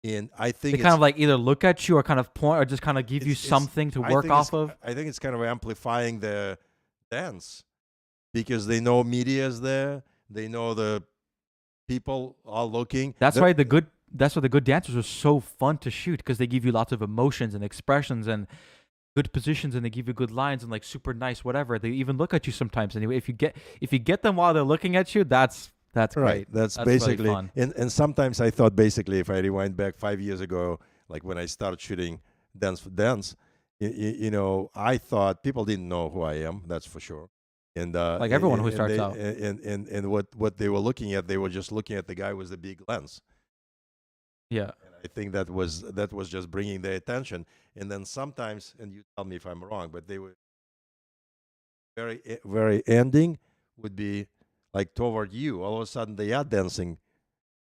And I think They kind of like either look at you or kind of point or just kind of give you something to work off of. I think it's kind of amplifying the dance because they know media is there. They know the people are looking. That's why the good dancers are so fun to shoot, because they give you lots of emotions and expressions and good positions, and they give you good lines and like super nice whatever. They even look at you sometimes. Anyway, if you get them while they're looking at you, that's right. great. That's really basically fun. And sometimes I thought basically if I rewind back 5 years ago, like when I started shooting dance for dance, you know, I thought people didn't know who I am. That's for sure. And Like everyone who starts out. And what they were looking at, they were just looking at the guy with the big lens. Yeah. And I think that was just bringing their attention. And then sometimes, and you tell me if I'm wrong, but they were very ending would be like toward you. All of a sudden, they are dancing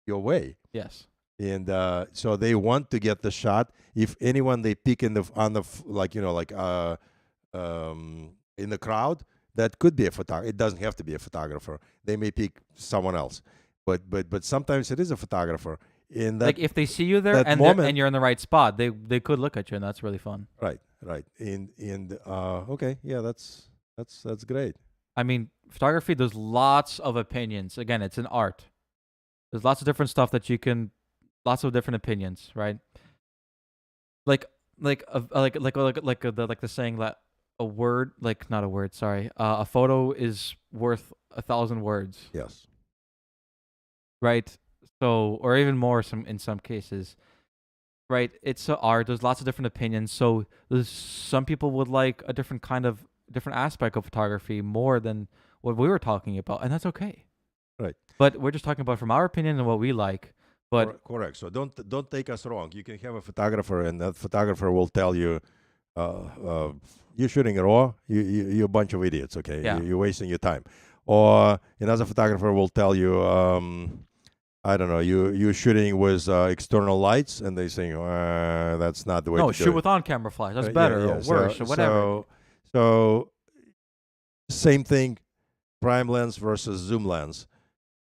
your way. Yes. And so they want to get the shot. If anyone they pick in the like you know like in the crowd, that could be a photographer. It doesn't have to be a photographer. They may pick someone else, but sometimes it is a photographer. In that, Like if they see you there and you're in the right spot, they could look at you, and that's really fun. right. And okay, yeah, that's great. I mean, photography, there's lots of opinions. Again, it's an art. There's lots of different stuff that you can, lots of different opinions, right? Like the saying that a photo is worth 1,000 words, Yes. right? So, or even more in some cases, right? It's an art. There's lots of different opinions. So there's some people would like a different aspect of photography more than what we were talking about, and that's okay. Right. But we're just talking about from our opinion and what we like. But correct. So don't take us wrong. You can have a photographer, and that photographer will tell you, you're shooting raw. You're a bunch of idiots. Okay. Yeah. You're wasting your time. Or another photographer will tell you, I don't know, you're shooting with external lights, and they saying that's not the way. No, to do shoot it. with on-camera flash. That's better or worse or whatever. So same thing, prime lens versus zoom lens.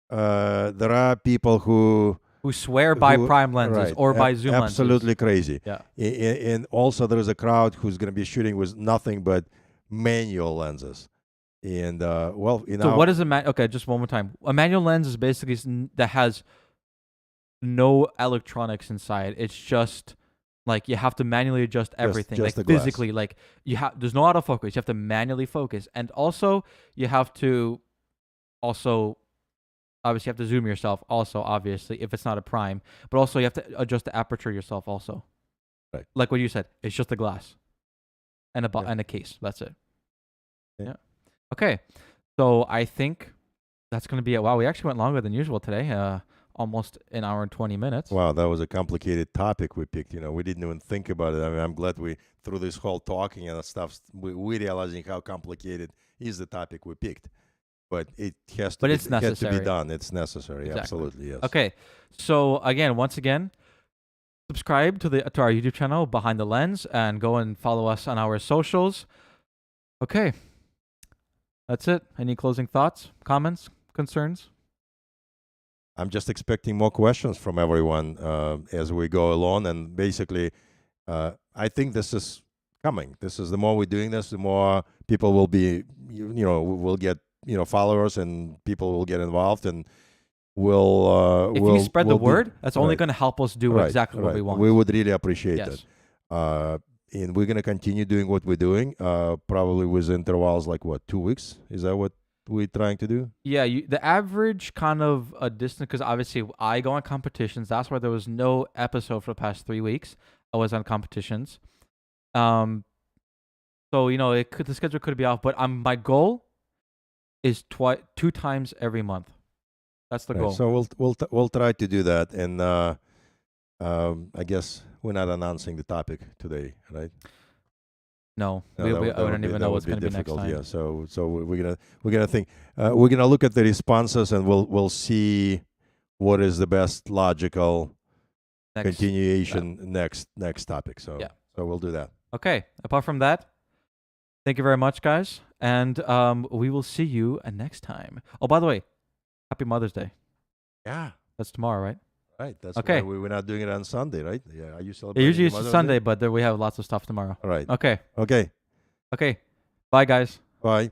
There are people who swear by prime lenses right, or by zoom lenses. Absolutely crazy. Yeah. And also there is a crowd who's going to be shooting with nothing but manual lenses. And so what is okay, just one more time. A manual lens is basically that has no electronics inside. It's just like you have to manually adjust everything, just like the glass. physically. Like there's no autofocus. You have to manually focus, and also you have to obviously you have to zoom yourself. Also, obviously, if it's not a prime, but also you have to adjust the aperture yourself. Also, right? Like what you said, it's just a glass and Yeah. and a case. That's it. Yeah. Okay, so I think that's gonna be it. Wow, we actually went longer than usual today. Almost an hour and 20 minutes. Wow, that was a complicated topic we picked. You know, we didn't even think about it. I mean, I'm glad we, through this whole talking and stuff, we realizing how complicated is the topic we picked. but it has to But be, it's it has to necessary. be done. It's necessary. Exactly. Absolutely, yes. Okay. So once again, subscribe to our YouTube channel Behind the Lens and go and follow us on our socials. Okay. That's it. Any closing thoughts, comments, concerns? I'm just expecting more questions from everyone as we go along, and basically, I think this is coming. This is, the more we're doing this, the more people will be, will get, followers, and people will get involved, and If you spread the word, that's only right. going to help us do exactly what we want. We would really appreciate Yes. that. And we're going to continue doing what we're doing, probably with intervals like 2 weeks? Is that what we're trying to do? Yeah, the average kind of a distance, because obviously I go on competitions. That's why there was no episode for the past 3 weeks. I was on competitions. So the schedule could be off, but my goal is 2 times every month. That's the goal. So we'll try to do that, and I guess we're not announcing the topic today, right? No, I wouldn't even know what's going to be next time. Yeah, so we're gonna think. We're gonna look at the responses, and we'll see what is the best logical continuation next topic. So we'll do that. Okay. Apart from that, thank you very much, guys, and we will see you next time. Oh, by the way, happy Mother's Day. Yeah, that's tomorrow, right? Right. That's okay. We're not doing it on Sunday, right? Yeah. Are you celebrating? Usually it's Sunday, but we have lots of stuff tomorrow. All right. Okay. Okay. Okay. Bye, guys. Bye.